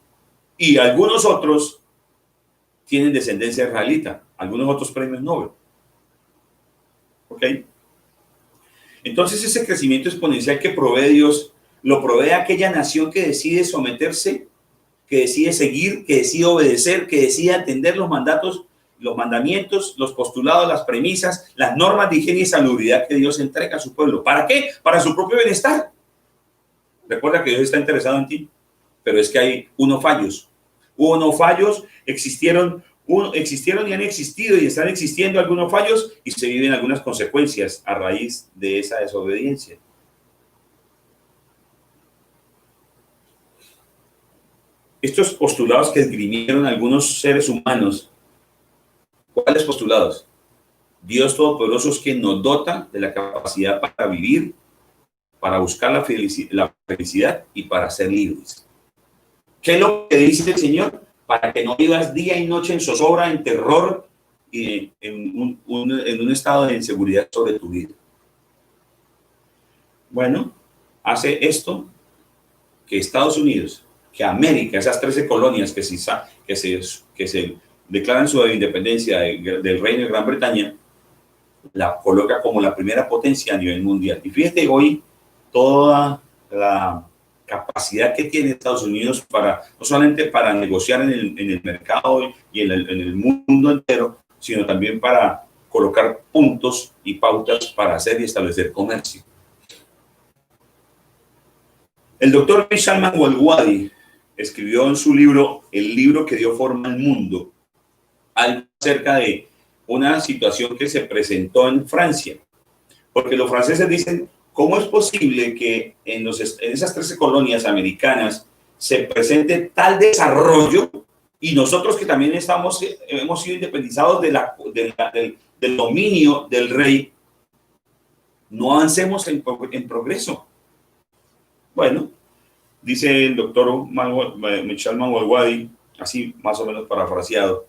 Y algunos otros tienen descendencia israelita, algunos otros premios Nobel. ¿Ok? Entonces ese crecimiento exponencial que provee Dios, lo provee aquella nación que decide someterse, que decide seguir, que decide obedecer, que decide atender los mandatos, los mandamientos, los postulados, las premisas, las normas de higiene y salubridad que Dios entrega a su pueblo. ¿Para qué? Para su propio bienestar. Recuerda que Dios está interesado en ti, pero es que hay unos fallos. Hubo unos fallos, existieron y han existido y están existiendo algunos fallos y se viven algunas consecuencias a raíz de esa desobediencia. Estos postulados que esgrimieron algunos seres humanos, ¿cuáles postulados? Dios Todopoderoso es quien nos dota de la capacidad para vivir, para buscar la felicidad y para ser libres. ¿Qué es lo que dice el Señor? Para que no vivas día y noche en zozobra, en terror y en un estado de inseguridad sobre tu vida. Bueno, hace esto que Estados Unidos, que América, esas 13 colonias que se declaran su independencia del Reino de Gran Bretaña, la coloca como la primera potencia a nivel mundial. Y fíjate hoy toda la capacidad que tiene Estados Unidos para, no solamente para negociar en el mercado y en el mundo entero, sino también para colocar puntos y pautas para hacer y establecer comercio. El doctor Michal Mangualwadi escribió en su libro, El libro que dio forma al mundo, algo acerca de una situación que se presentó en Francia. Porque los franceses dicen, ¿cómo es posible que en esas 13 colonias americanas se presente tal desarrollo y nosotros que también hemos sido independizados del dominio del rey, no avancemos en progreso? Bueno, dice el doctor Michal Mangualwadi, así más o menos parafraseado,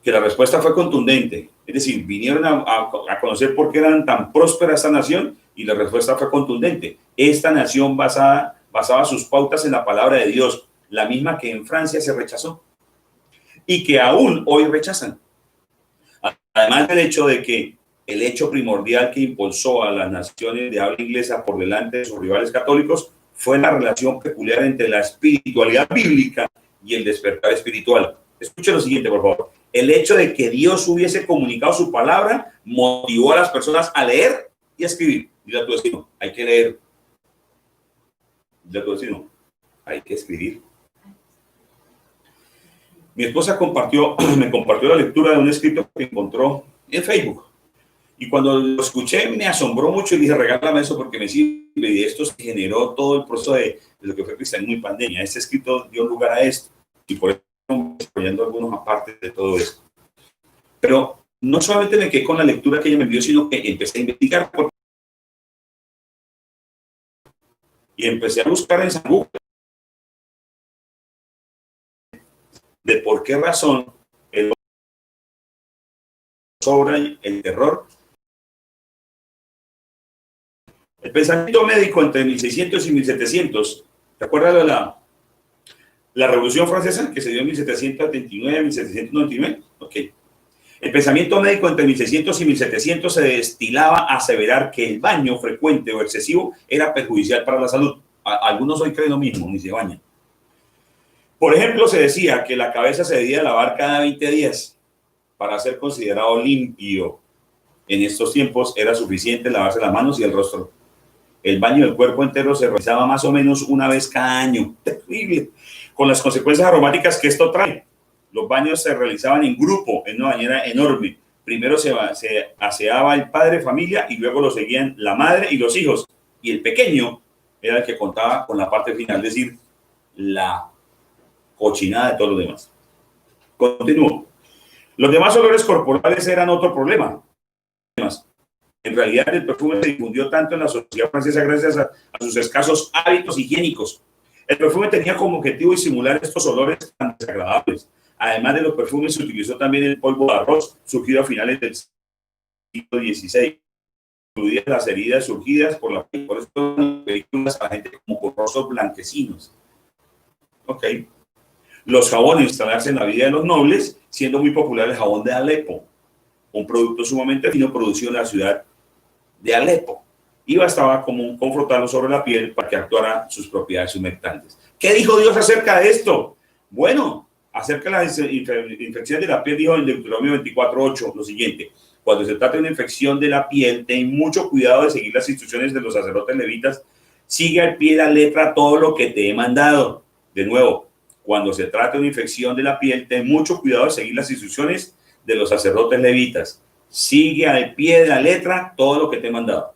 que la respuesta fue contundente. Es decir, vinieron a conocer por qué eran tan próspera esta nación y la respuesta fue contundente. Esta nación basaba sus pautas en la palabra de Dios, la misma que en Francia se rechazó y que aún hoy rechazan. Además del hecho de que el hecho primordial que impulsó a las naciones de habla inglesa por delante de sus rivales católicos fue la relación peculiar entre la espiritualidad bíblica y el despertar espiritual. Escuche lo siguiente, por favor. El hecho de que Dios hubiese comunicado su palabra motivó a las personas a leer y a escribir. Dile a tu vecino, hay que leer. Dile a tu vecino, hay que escribir. Mi esposa me compartió la lectura de un escrito que encontró en Facebook. Y cuando lo escuché me asombró mucho y dije, regálame eso porque me sirve. Y esto se generó todo el proceso de lo que fue cristianismo y pandemia. Este escrito dio lugar a esto. Y por eso estamos desarrollando algunos aparte de todo esto. Pero no solamente me quedé con la lectura que ella me envió, sino que empecé a investigar. Y empecé a buscar en San Google de por qué razón sobre el terror. El pensamiento médico entre 1600 y 1700, ¿te acuerdas de la Revolución Francesa que se dio en 1779, 1799? Ok. El pensamiento médico entre 1600 y 1700 se destilaba a aseverar que el baño frecuente o excesivo era perjudicial para la salud. Algunos hoy creen lo mismo, ni se bañan. Por ejemplo, se decía que la cabeza se debía lavar cada 20 días para ser considerado limpio. En estos tiempos era suficiente lavarse las manos y el rostro. El baño del cuerpo entero se realizaba más o menos una vez cada año. Terrible. Con las consecuencias aromáticas que esto trae. Los baños se realizaban en grupo, en una bañera enorme. Primero se aseaba el padre, familia, y luego lo seguían la madre y los hijos. Y el pequeño era el que contaba con la parte final, es decir, la cochinada de todos los demás. Continúo. Los demás olores corporales eran otro problema. En realidad, el perfume se difundió tanto en la sociedad francesa gracias a sus escasos hábitos higiénicos. El perfume tenía como objetivo disimular estos olores tan desagradables. Además de los perfumes, se utilizó también el polvo de arroz, surgido a finales del siglo XVI, incluidas las heridas surgidas por la piel. Por eso películas a la gente como con rostros blanquecinos. Ok. Los jabones instalarse en la vida de los nobles, siendo muy popular el jabón de Alepo, un producto sumamente fino producido en la ciudad de Alepo. Y bastaba como confrontarlo sobre la piel para que actuara sus propiedades humectantes. ¿Qué dijo Dios acerca de esto? Bueno, acerca de las infecciones de la piel, dijo en Deuteronomio 24:8 lo siguiente: cuando se trata de una infección de la piel, ten mucho cuidado de seguir las instrucciones de los sacerdotes levitas. Sigue al pie de la letra todo lo que te he mandado. De nuevo, cuando se trata de una infección de la piel, ten mucho cuidado de seguir las instrucciones de los sacerdotes levitas. Sigue al pie de la letra todo lo que te he mandado.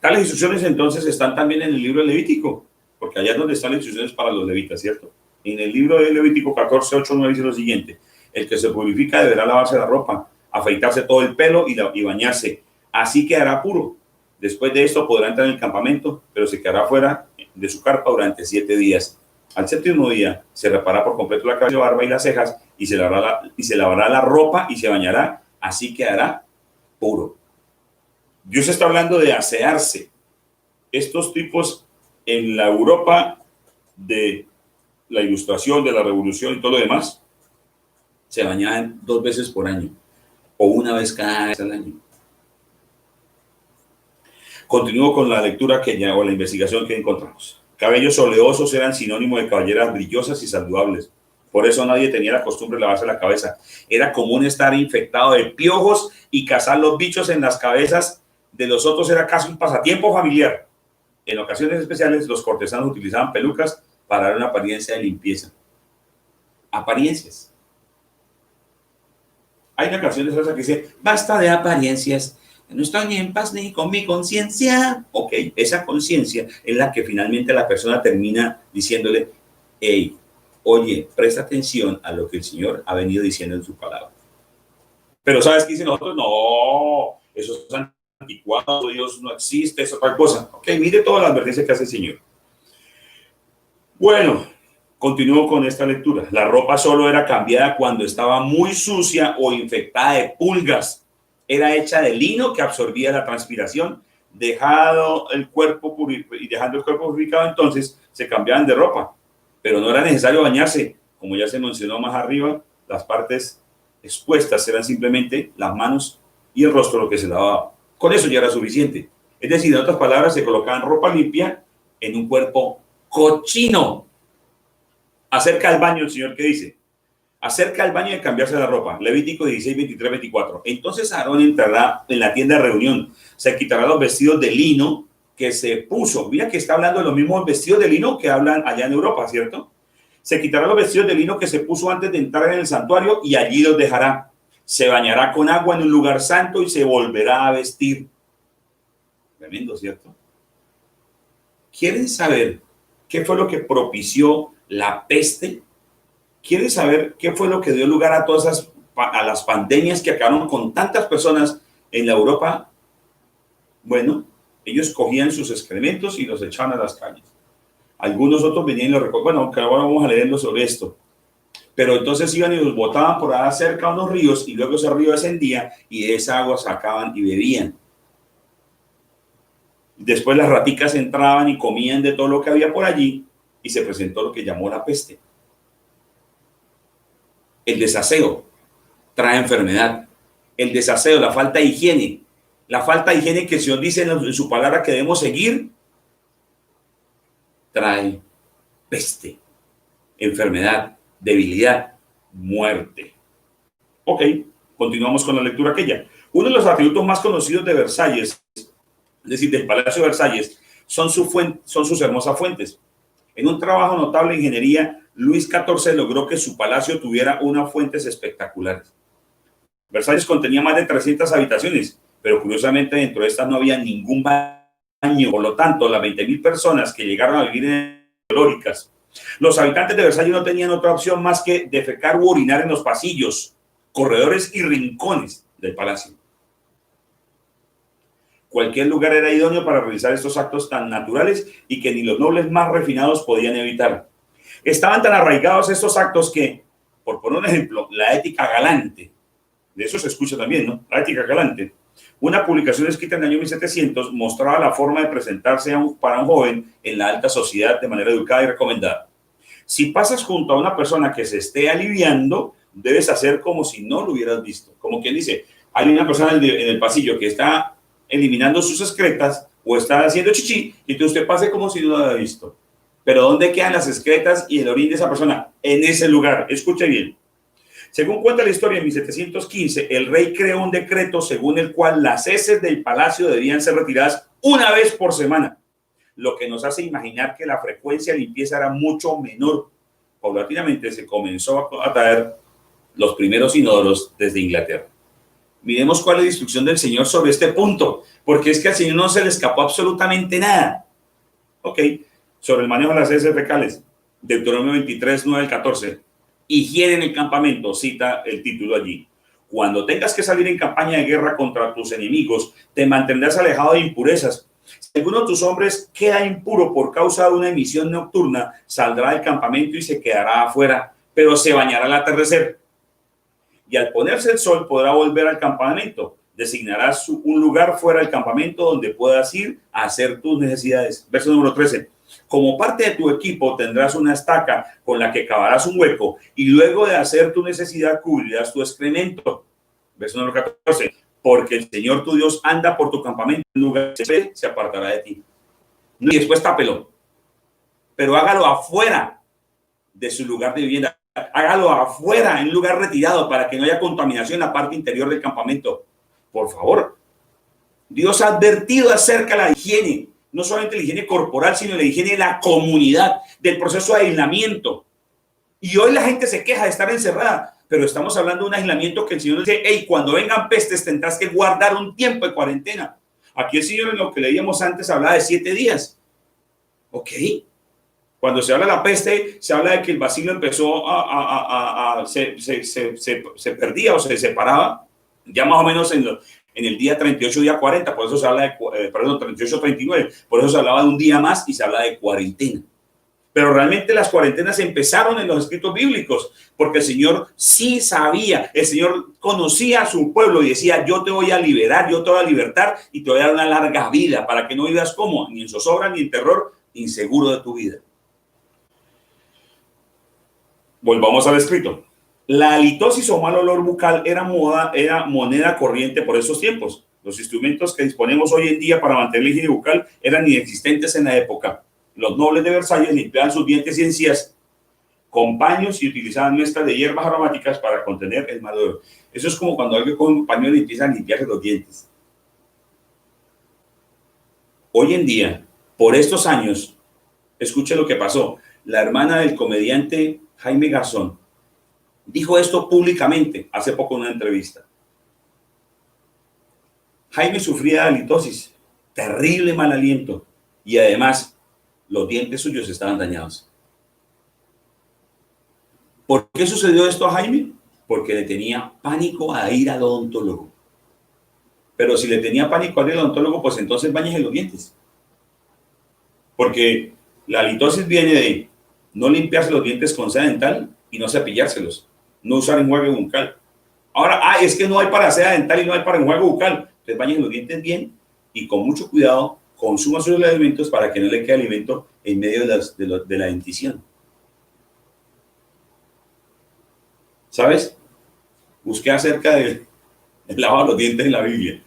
Tales instrucciones entonces están también en el libro de Levítico, porque allá es donde están las instrucciones para los levitas, ¿cierto? En el libro de Levítico 14:8-9 dice lo siguiente: el que se purifica deberá lavarse la ropa, afeitarse todo el pelo y bañarse. Así quedará puro. Después de esto podrá entrar en el campamento, pero se quedará fuera de su carpa durante 7 días. Al séptimo día se reparará por completo la cabeza, la barba y las cejas, y se lavará la ropa y se bañará. Así quedará puro. Dios está hablando de asearse. Estos tipos en la Europa de la Ilustración, de la Revolución y todo lo demás, se bañaban 2 veces por año. o una vez cada vez al año. Continúo con la lectura o la investigación que encontramos. Cabellos oleosos eran sinónimo de caballeras brillosas y saludables. Por eso nadie tenía la costumbre de lavarse la cabeza. Era común estar infectado de piojos y cazar los bichos en las cabezas de los otros era casi un pasatiempo familiar. En ocasiones especiales, los cortesanos utilizaban pelucas para dar una apariencia de limpieza. Apariencias. Hay una canción de salsa que dice, basta de apariencias, no estoy ni en paz ni con mi conciencia. Ok, esa conciencia es la que finalmente la persona termina diciéndole, hey, oye, presta atención a lo que el Señor ha venido diciendo en su palabra. Pero ¿sabes qué dicen nosotros? No, eso es anticuado, Dios no existe, eso es otra cosa. Ok, mire toda la advertencia que hace el Señor. Bueno, continúo con esta lectura. La ropa solo era cambiada cuando estaba muy sucia o infectada de pulgas. Era hecha de lino que absorbía la transpiración. Dejando el cuerpo purificado, entonces se cambiaban de ropa. Pero no era necesario bañarse. Como ya se mencionó más arriba, las partes expuestas eran simplemente las manos y el rostro lo que se lavaba. Con eso ya era suficiente. Es decir, en otras palabras, se colocaban ropa limpia en un cuerpo cochino. Acerca del baño, el Señor, ¿qué dice? Acerca del baño de cambiarse la ropa. Levítico 16, 23, 24. Entonces Aarón entrará en la tienda de reunión. Se quitará los vestidos de lino que se puso. Mira que está hablando de los mismos vestidos de lino que hablan allá en Europa, ¿cierto? Se quitará los vestidos de lino que se puso antes de entrar en el santuario y allí los dejará. Se bañará con agua en un lugar santo y se volverá a vestir. Tremendo, ¿cierto? ¿Quieren saber qué fue lo que propició la peste? ¿Quieren saber qué fue lo que dio lugar a todas las pandemias que acabaron con tantas personas en la Europa? Bueno, ellos cogían sus excrementos y los echaban a las calles. Algunos otros venían y los recogían. Bueno, aunque ahora vamos a leerlo sobre esto. Pero entonces iban y los botaban por allá cerca a unos ríos y luego ese río descendía y de esa agua sacaban y bebían. Después las raticas entraban y comían de todo lo que había por allí y se presentó lo que llamó la peste. El desaseo trae enfermedad. El desaseo, la falta de higiene. La falta de higiene que el Señor dice en su palabra que debemos seguir, trae peste, enfermedad, debilidad, muerte. Ok, continuamos con la lectura aquella. Uno de los atributos más conocidos de Versalles, es decir, del Palacio de Versalles, son sus hermosas fuentes. En un trabajo notable de ingeniería, Luis XIV logró que su palacio tuviera unas fuentes espectaculares. Versalles contenía más de 300 habitaciones, pero curiosamente dentro de estas no había ningún baño. Por lo tanto, las 20.000 personas que llegaron a vivir en calóricas, los habitantes de Versalles no tenían otra opción más que defecar u orinar en los pasillos, corredores y rincones del palacio. Cualquier lugar era idóneo para realizar estos actos tan naturales y que ni los nobles más refinados podían evitar. Estaban tan arraigados estos actos que, por poner un ejemplo, la ética galante, de eso se escucha también, ¿no? La ética galante. Una publicación escrita en el año 1700 mostraba la forma de presentarse para un joven en la alta sociedad de manera educada y recomendada. Si pasas junto a una persona que se esté aliviando, debes hacer como si no lo hubieras visto. Como quien dice, hay una persona en el pasillo que está eliminando sus excretas o está haciendo chichi, y entonces usted pase como si no lo hubiera visto. Pero ¿dónde quedan las excretas y el orín de esa persona? En ese lugar. Escuche bien. Según cuenta la historia, en 1715, el rey creó un decreto según el cual las heces del palacio debían ser retiradas una vez por semana, lo que nos hace imaginar que la frecuencia de limpieza era mucho menor. Paulatinamente se comenzó a traer los primeros inodoros desde Inglaterra. Miremos cuál es la instrucción del Señor sobre este punto, porque es que al Señor no se le escapó absolutamente nada. Ok, sobre el manejo de las heces fecales, Deuteronomio 23, 9 al 14. Higiene en el campamento, cita el título allí. Cuando tengas que salir en campaña de guerra contra tus enemigos, te mantendrás alejado de impurezas. Si alguno de tus hombres queda impuro por causa de una emisión nocturna, saldrá del campamento y se quedará afuera, pero se bañará al atardecer. Y al ponerse el sol podrá volver al campamento. Designarás un lugar fuera del campamento donde puedas ir a hacer tus necesidades. Verso número 13. Como parte de tu equipo tendrás una estaca con la que cavarás un hueco y luego de hacer tu necesidad cubrirás tu excremento. Verso número 14. Porque el Señor tu Dios anda por tu campamento, en lugar se apartará de ti. Y después tápelo. Pero hágalo afuera de su lugar de vivienda. Hágalo afuera, en un lugar retirado, para que no haya contaminación en la parte interior del campamento. Por favor. Dios ha advertido acerca de la higiene, no solamente la higiene corporal, sino la higiene de la comunidad, del proceso de aislamiento. Y hoy la gente se queja de estar encerrada, pero estamos hablando de un aislamiento que el Señor dice, hey, cuando vengan pestes tendrás que guardar un tiempo de cuarentena. Aquí el Señor, en lo que leíamos antes, hablaba de 7 días. Ok. Cuando se habla de la peste, se habla de que el bacilo empezó se perdía o se separaba, ya más o menos en el día 38, día 40, por eso se habla de, 38, 39, por eso se hablaba de un día más y se habla de cuarentena. Pero realmente las cuarentenas empezaron en los escritos bíblicos, porque el Señor sí sabía, el Señor conocía a su pueblo y decía, yo te voy a liberar, yo te voy a libertar y te voy a dar una larga vida para que no vivas como, ni en zozobra, ni en terror, inseguro de tu vida. Volvamos al escrito. La halitosis o mal olor bucal era moneda corriente por esos tiempos. Los instrumentos que disponemos hoy en día para mantener la higiene bucal eran inexistentes en la época. Los nobles de Versalles limpiaban sus dientes y encías con paños y utilizaban mezclas de hierbas aromáticas para contener el mal olor. Eso es como cuando alguien con un paño le empieza a limpiarse los dientes. Hoy en día, por estos años, escuche lo que pasó. La hermana del comediante Jaime Garzón dijo esto públicamente hace poco en una entrevista. Jaime sufría de halitosis, terrible mal aliento, y además los dientes suyos estaban dañados. ¿Por qué sucedió esto a Jaime? Porque le tenía pánico a ir al odontólogo. Pero si le tenía pánico a ir al odontólogo, pues entonces báñese los dientes. Porque la halitosis viene de no limpiarse los dientes con seda dental y no cepillárselos, no usar enjuague bucal. Ahora, es que no hay para seda dental y no hay para enjuague bucal. Entonces bañen los dientes bien y con mucho cuidado consuma sus alimentos para que no le quede alimento en medio de la dentición. ¿Sabes? Busqué acerca del lavado de los dientes en la Biblia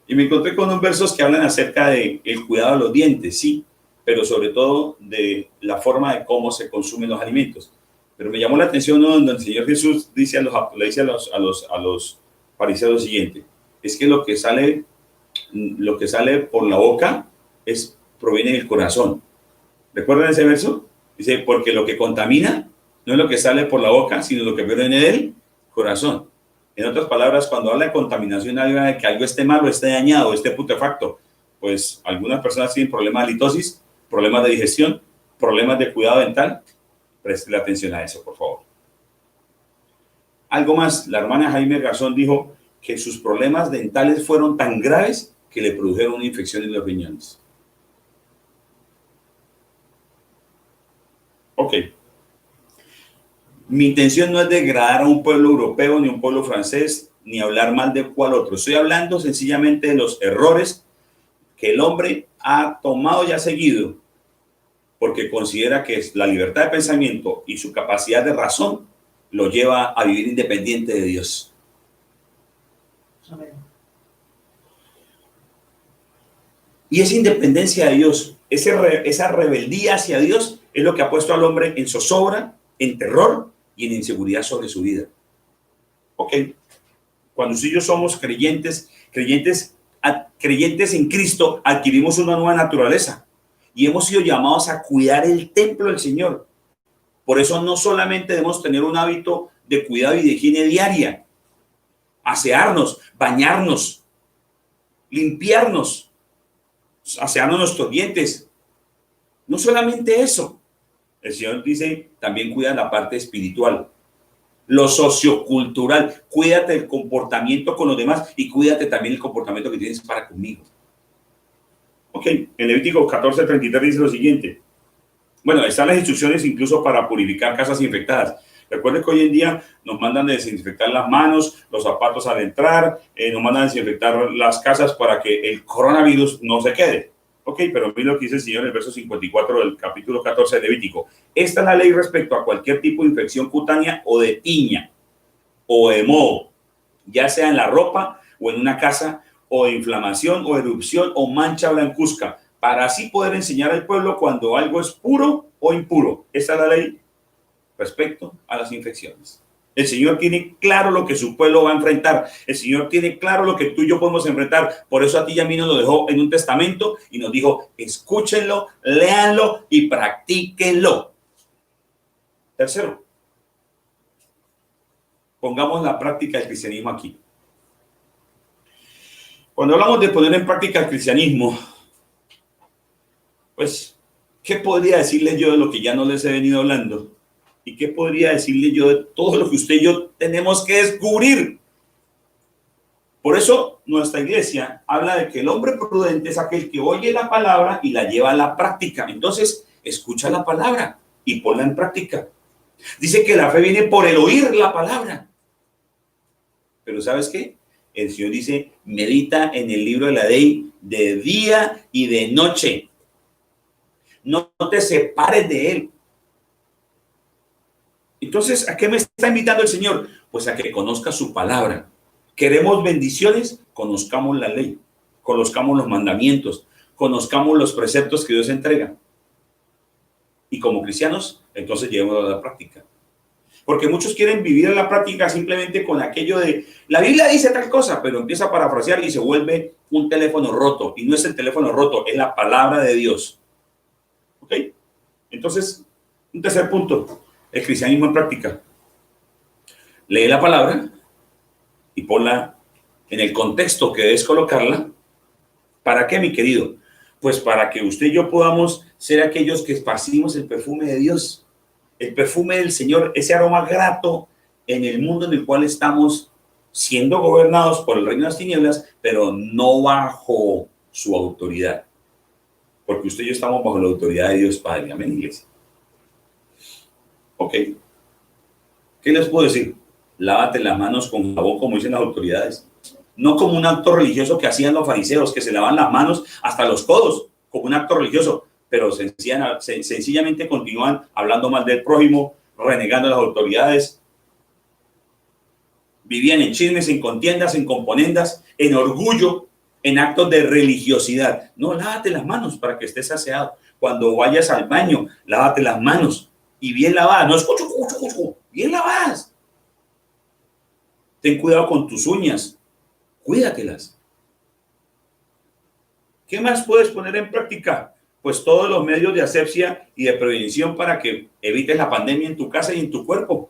y me encontré con unos versos que hablan acerca del cuidado de los dientes, sí, pero sobre todo de la forma de cómo se consumen los alimentos. Pero me llamó la atención donde el Señor Jesús le dice a los fariseos lo siguiente: es que lo que sale por la boca proviene del corazón. ¿Recuerdan ese verso? Dice, porque lo que contamina no es lo que sale por la boca, sino lo que proviene del corazón. En otras palabras, cuando habla de contaminación, habla de que algo esté malo, esté dañado, esté putrefacto. Pues algunas personas tienen problemas de halitosis, problemas de digestión, problemas de cuidado dental. Preste atención a eso, por favor. Algo más, la hermana Jaime Garzón dijo que sus problemas dentales fueron tan graves que le produjeron una infección en los riñones. Ok. Mi intención no es degradar a un pueblo europeo, ni a un pueblo francés, ni hablar mal de cuál otro. Estoy hablando sencillamente de los errores que el hombre ha tomado y ha seguido porque considera que la libertad de pensamiento y su capacidad de razón lo lleva a vivir independiente de Dios. Amén. Y esa independencia de Dios, esa rebeldía hacia Dios, es lo que ha puesto al hombre en zozobra, en terror y en inseguridad sobre su vida. Ok. Cuando usted y yo somos creyentes en Cristo, adquirimos una nueva naturaleza y hemos sido llamados a cuidar el templo del Señor. Por eso no solamente debemos tener un hábito de cuidado y de higiene diaria, asearnos, bañarnos, limpiarnos, asearnos nuestros dientes. No solamente eso. El Señor dice, también cuida la parte espiritual, lo sociocultural. Cuídate del comportamiento con los demás y cuídate también el comportamiento que tienes para conmigo. Ok, en Levítico 14:33 dice lo siguiente. Bueno, están las instrucciones incluso para purificar casas infectadas. Recuerden que hoy en día nos mandan a desinfectar las manos, los zapatos al entrar, nos mandan a desinfectar las casas para que el coronavirus no se quede. Ok, pero mira lo que dice el Señor en el verso 54 del capítulo 14 de Levítico. Esta es la ley respecto a cualquier tipo de infección cutánea o de tiña o de moho. ya sea en la ropa o en una casa, o inflamación o erupción o mancha blancuzca, para así poder enseñar al pueblo cuando algo es puro o impuro. Esa es la ley respecto a las infecciones. El Señor tiene claro lo que su pueblo va a enfrentar. El Señor tiene claro lo que tú y yo podemos enfrentar. Por eso a ti y a mí nos lo dejó en un testamento y nos dijo, escúchenlo, léanlo y practíquenlo. Tercero, pongamos la práctica del cristianismo aquí. Cuando hablamos de poner en práctica el cristianismo, pues, ¿qué podría decirles yo de lo que ya no les he venido hablando? ¿Y qué podría decirle yo de todo lo que usted y yo tenemos que descubrir? Por eso nuestra iglesia habla de que el hombre prudente es aquel que oye la palabra y la lleva a la práctica. Entonces, escucha la palabra y ponla en práctica. Dice que la fe viene por el oír la palabra. Pero ¿sabes qué? El Señor dice, medita en el libro de la ley de día y de noche. No te separes de él. Entonces, ¿a qué me está invitando el Señor? Pues a que conozca su palabra. ¿Queremos bendiciones? Conozcamos la ley, conozcamos los mandamientos, conozcamos los preceptos que Dios entrega. Y como cristianos, entonces llevémoslo a la práctica. Porque muchos quieren vivir en la práctica simplemente con aquello de, la Biblia dice tal cosa, pero empieza a parafrasear y se vuelve un teléfono roto. Y no es el teléfono roto, es la palabra de Dios. ¿Ok? Entonces, un tercer punto. El cristianismo en práctica. Lee la palabra y ponla en el contexto que debes colocarla. ¿Para qué, mi querido? Pues para que usted y yo podamos ser aquellos que esparcimos el perfume de Dios, el perfume del Señor, ese aroma grato en el mundo en el cual estamos siendo gobernados por el reino de las tinieblas, pero no bajo su autoridad. Porque usted y yo estamos bajo la autoridad de Dios Padre. Amén, iglesia. Ok. ¿Qué les puedo decir? Lávate las manos con jabón, como dicen las autoridades. No como un acto religioso que hacían los fariseos, que se lavan las manos hasta los codos, como un acto religioso, pero sencillamente continúan hablando mal del prójimo, renegando a las autoridades. Vivían en chismes, en contiendas, en componendas, en orgullo, en actos de religiosidad. No, lávate las manos para que estés aseado. Cuando vayas al baño, lávate las manos. Y bien lavadas, no escucho, bien lavadas. Ten cuidado con tus uñas, cuídatelas. ¿Qué más puedes poner en práctica? Pues todos los medios de asepsia y de prevención para que evites la pandemia en tu casa y en tu cuerpo.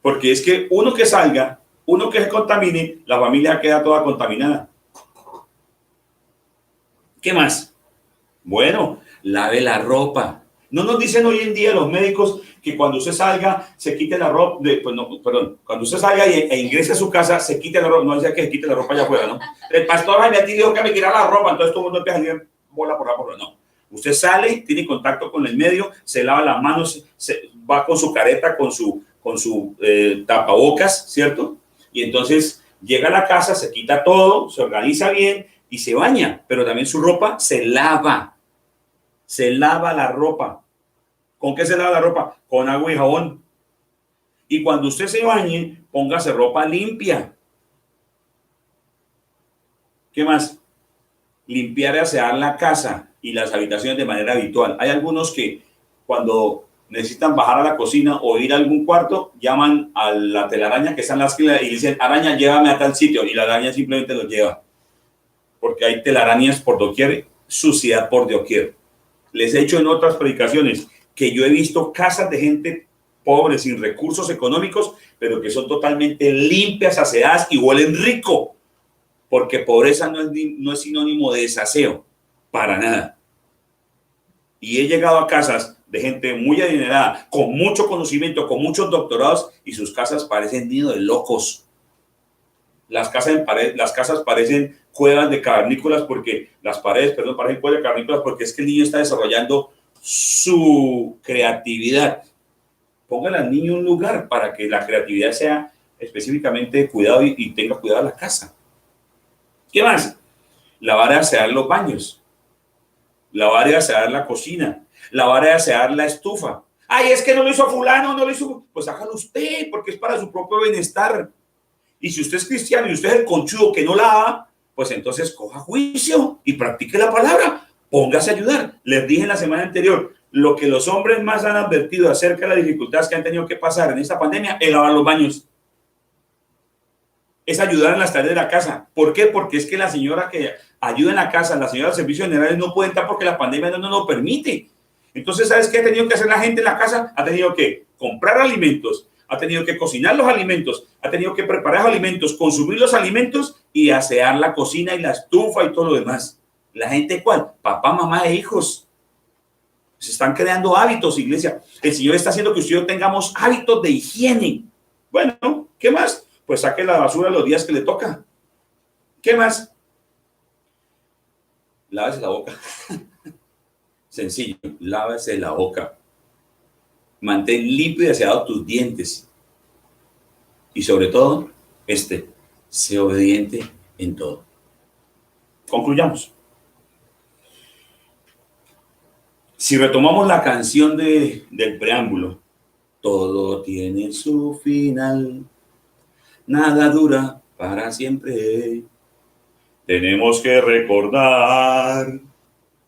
Porque es que uno que salga, uno que se contamine, la familia queda toda contaminada. ¿Qué más? Bueno, lave la ropa. No nos dicen hoy en día los médicos que cuando usted salga se quite la ropa, cuando usted salga e ingrese a su casa se quite la ropa, no decía que se quite la ropa allá afuera, ¿no? El pastor Jaime dijo que me quitara la ropa, entonces todo el mundo empieza a salir bola por la porra. No, usted sale, tiene contacto con el medio, se lava las manos, va con su careta, con su tapabocas, ¿cierto? Y entonces llega a la casa, se quita todo, se organiza bien y se baña, pero también su ropa se lava. Se lava la ropa. ¿Con qué se lava la ropa? Con agua y jabón. Y cuando usted se bañe, póngase ropa limpia. ¿Qué más? Limpiar y asear la casa y las habitaciones de manera habitual. Hay algunos que cuando necesitan bajar a la cocina o ir a algún cuarto, llaman a la telaraña que está en la esquina y dicen, araña, llévame a tal sitio. Y la araña simplemente los lleva. Porque hay telarañas por doquier, suciedad por doquier. Les he dicho en otras predicaciones que yo he visto casas de gente pobre, sin recursos económicos, pero que son totalmente limpias, aseadas y huelen rico. Porque pobreza no es sinónimo de desaseo, para nada. Y he llegado a casas de gente muy adinerada, con mucho conocimiento, con muchos doctorados, y sus casas parecen nido de locos. Las casas parecen cuevas de cavernícolas porque parecen cuevas de cavernícolas porque es que el niño está desarrollando su creatividad. Póngale al niño un lugar para que la creatividad sea específicamente cuidado y tenga cuidado la casa. ¿Qué más? Lavar y asear los baños. Lavar y asear la cocina. Lavar y asear la estufa. Ay, es que no lo hizo fulano, no lo hizo. Pues hágalo usted porque es para su propio bienestar. Y si usted es cristiano y usted es el conchudo que no lava, pues entonces coja juicio y practique la palabra. Póngase a ayudar. Les dije en la semana anterior, lo que los hombres más han advertido acerca de las dificultades que han tenido que pasar en esta pandemia es lavar los baños. Es ayudar en las tareas de la casa. ¿Por qué? Porque es que la señora que ayuda en la casa, la señora de servicios generales no puede entrar porque la pandemia no nos lo permite. Entonces, ¿sabes qué ha tenido que hacer la gente en la casa? Ha tenido que comprar alimentos, ha tenido que cocinar los alimentos, ha tenido que preparar los alimentos, consumir los alimentos y asear la cocina y la estufa y todo lo demás. ¿La gente cuál? Papá, mamá e hijos. Se están creando hábitos, iglesia. El Señor está haciendo que usted tengamos hábitos de higiene. Bueno, ¿qué más? Pues saque la basura los días que le toca. ¿Qué más? Lávese la boca. Sencillo, lávese la boca. Mantén limpio y aseado tus dientes. Y sobre todo, sé obediente en todo. Concluyamos. Si retomamos la canción del preámbulo, todo tiene su final, nada dura para siempre. Tenemos que recordar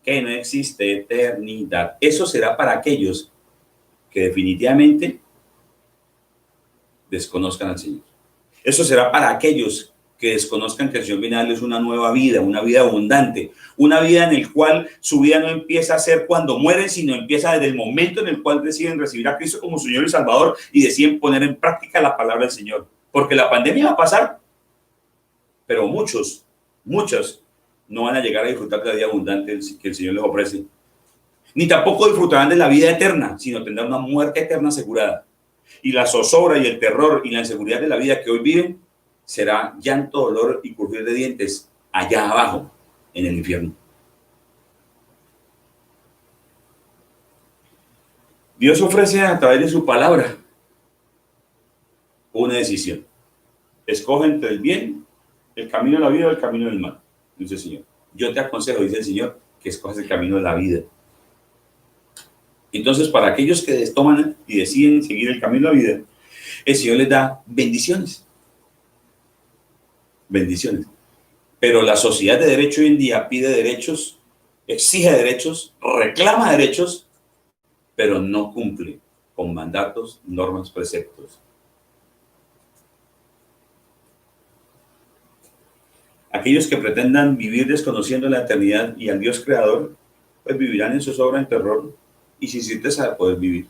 que no existe eternidad. Eso será para aquellos que definitivamente desconozcan al Señor. Eso será para aquellos que desconozcan que el Señor viene a darles una nueva vida, una vida abundante, una vida en el cual su vida no empieza a ser cuando mueren, sino empieza desde el momento en el cual deciden recibir a Cristo como Señor y Salvador y deciden poner en práctica la palabra del Señor. Porque la pandemia va a pasar, pero muchos no van a llegar a disfrutar de la vida abundante que el Señor les ofrece. Ni tampoco disfrutarán de la vida eterna, sino tendrán una muerte eterna asegurada. Y la zozobra y el terror y la inseguridad de la vida que hoy viven será llanto, dolor y crujir de dientes allá abajo, en el infierno. Dios ofrece a través de su palabra una decisión. Escoge entre el bien, el camino de la vida o el camino del mal, dice el Señor. Yo te aconsejo, dice el Señor, que escojas el camino de la vida. Entonces, para aquellos que toman y deciden seguir el camino de la vida, el Señor les da bendiciones. Bendiciones. Pero la sociedad de derecho hoy en día pide derechos, exige derechos, reclama derechos, pero no cumple con mandatos, normas, preceptos. Aquellos que pretendan vivir desconociendo la eternidad y al Dios creador, pues vivirán en zozobra, en terror y sin certeza de poder vivir.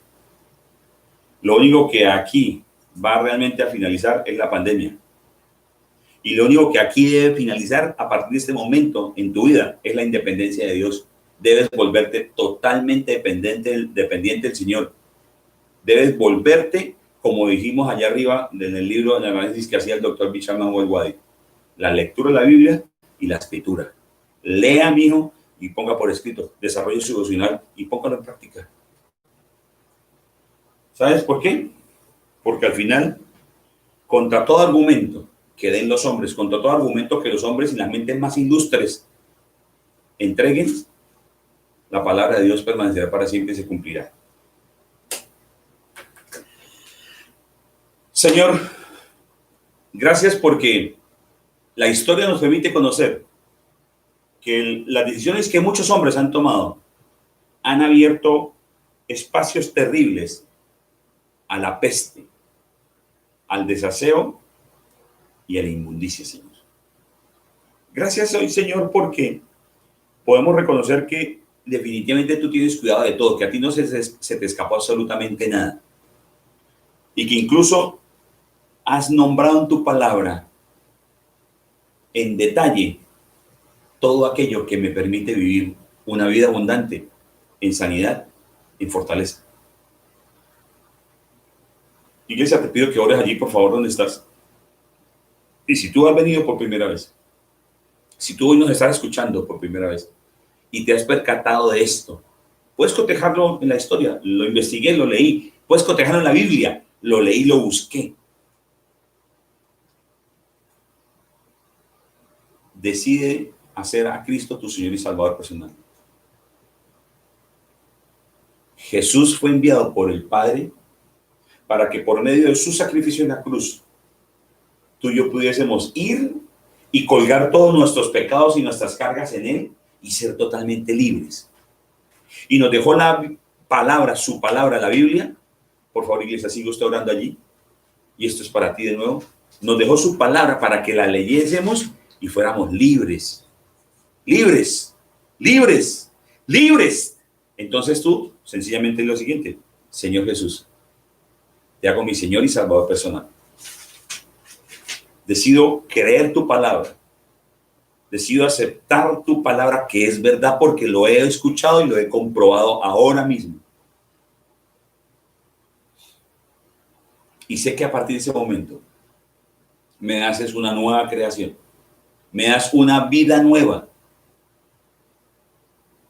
Lo único que aquí va realmente a finalizar es la pandemia. Y lo único que aquí debe finalizar a partir de este momento en tu vida es la independencia de Dios. Debes volverte totalmente dependiente del Señor. Debes volverte, como dijimos allá arriba en el libro de análisis que hacía el doctor Bishaman Welwadi, la lectura de la Biblia y la escritura. Lea, mijo, y ponga por escrito, desarrolle su devocional y póngalo en práctica. ¿Sabes por qué? Porque al final, contra todo argumento que den los hombres, contra todo argumento que los hombres y las mentes más ilustres entreguen, la palabra de Dios permanecerá para siempre y se cumplirá. Señor, gracias porque la historia nos permite conocer que las decisiones que muchos hombres han tomado han abierto espacios terribles a la peste, al desaseo y a la inmundicia, Señor. Gracias hoy, Señor, porque podemos reconocer que definitivamente tú tienes cuidado de todo, que a ti no se te escapó absolutamente nada. Y que incluso has nombrado en tu palabra en detalle todo aquello que me permite vivir una vida abundante en sanidad, en fortaleza. Iglesia, te pido que ores allí, por favor, donde estás. Y si tú has venido por primera vez, si tú hoy nos estás escuchando por primera vez y te has percatado de esto, puedes cotejarlo en la historia. Lo investigué, lo leí. Puedes cotejarlo en la Biblia. Lo leí, lo busqué. Decide hacer a Cristo tu Señor y Salvador personal. Jesús fue enviado por el Padre para que por medio de su sacrificio en la cruz tú y yo pudiésemos ir y colgar todos nuestros pecados y nuestras cargas en Él y ser totalmente libres. Y nos dejó la palabra, su palabra, la Biblia. Por favor, iglesia, sigue usted orando allí. Y esto es para ti de nuevo. Nos dejó su palabra para que la leyésemos y fuéramos libres. Libres, libres, libres. Entonces tú, sencillamente lo siguiente: Señor Jesús, te hago mi Señor y Salvador personal. Decido creer tu palabra. Decido aceptar tu palabra, que es verdad, porque lo he escuchado y lo he comprobado ahora mismo. Y sé que a partir de ese momento me haces una nueva creación. Me das una vida nueva.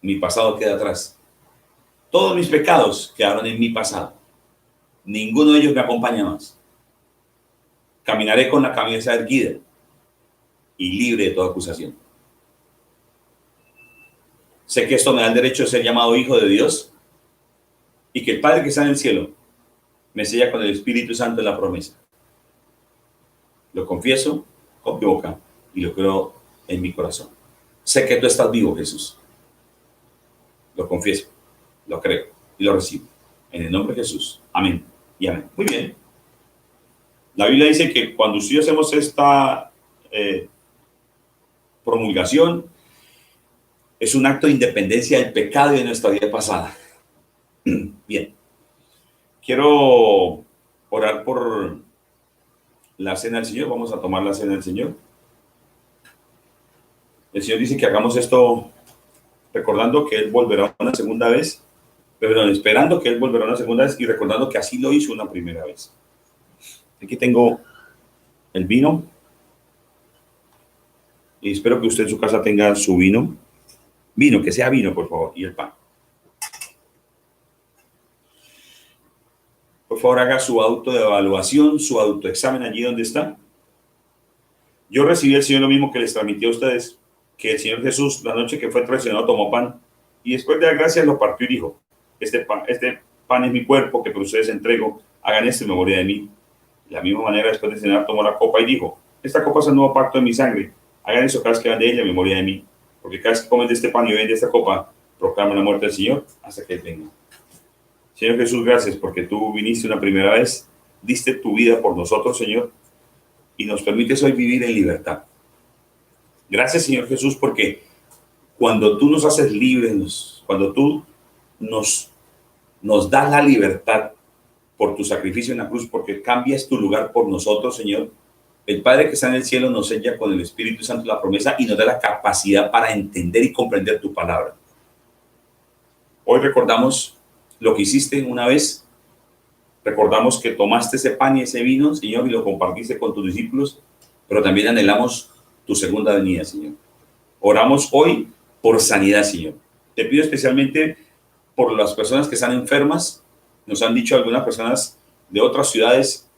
Mi pasado queda atrás. Todos mis pecados quedaron en mi pasado. Ninguno de ellos me acompaña más. Caminaré con la cabeza erguida y libre de toda acusación. Sé que esto me da el derecho de ser llamado hijo de Dios y que el Padre que está en el cielo me sella con el Espíritu Santo en la promesa. Lo confieso con mi boca y lo creo en mi corazón. Sé que tú estás vivo, Jesús. Lo confieso, lo creo y lo recibo. En el nombre de Jesús. Amén y amén. Muy bien. La Biblia dice que cuando nosotros hacemos esta promulgación, es un acto de independencia del pecado y de nuestra vida pasada. Bien. Quiero orar por la cena del Señor. Vamos a tomar la cena del Señor. El Señor dice que hagamos esto recordando que Él volverá una segunda vez, perdón, esperando que Él volverá una segunda vez y recordando que así lo hizo una primera vez. Aquí tengo el vino y espero que usted en su casa tenga su vino. Vino, que sea vino, por favor, y el pan. Por favor, haga su autoevaluación, su autoexamen allí donde está. Yo recibí del Señor lo mismo que les transmití a ustedes, que el Señor Jesús, la noche que fue traicionado, tomó pan y después de dar gracias lo partió y dijo: este pan es mi cuerpo que por ustedes entrego, hagan esto en memoria de mí. De la misma manera, después de cenar, tomó la copa y dijo: esta copa es el nuevo pacto de mi sangre, hagan eso cada vez que van de ella en memoria de mí, porque cada vez que comen de este pan y beben de esta copa, proclaman la muerte del Señor hasta que Él venga. Señor Jesús, gracias porque tú viniste una primera vez, diste tu vida por nosotros, Señor, y nos permites hoy vivir en libertad. Gracias, Señor Jesús, porque cuando tú nos haces libres, cuando tú nos das la libertad por tu sacrificio en la cruz, porque cambias tu lugar por nosotros, Señor, el Padre que está en el cielo nos sella con el Espíritu Santo la promesa y nos da la capacidad para entender y comprender tu palabra. Hoy recordamos lo que hiciste una vez. Recordamos que tomaste ese pan y ese vino, Señor, y lo compartiste con tus discípulos, pero también anhelamos tu segunda venida, Señor. Oramos hoy por sanidad, Señor. Te pido especialmente por las personas que están enfermas. Nos han dicho algunas personas de otras ciudades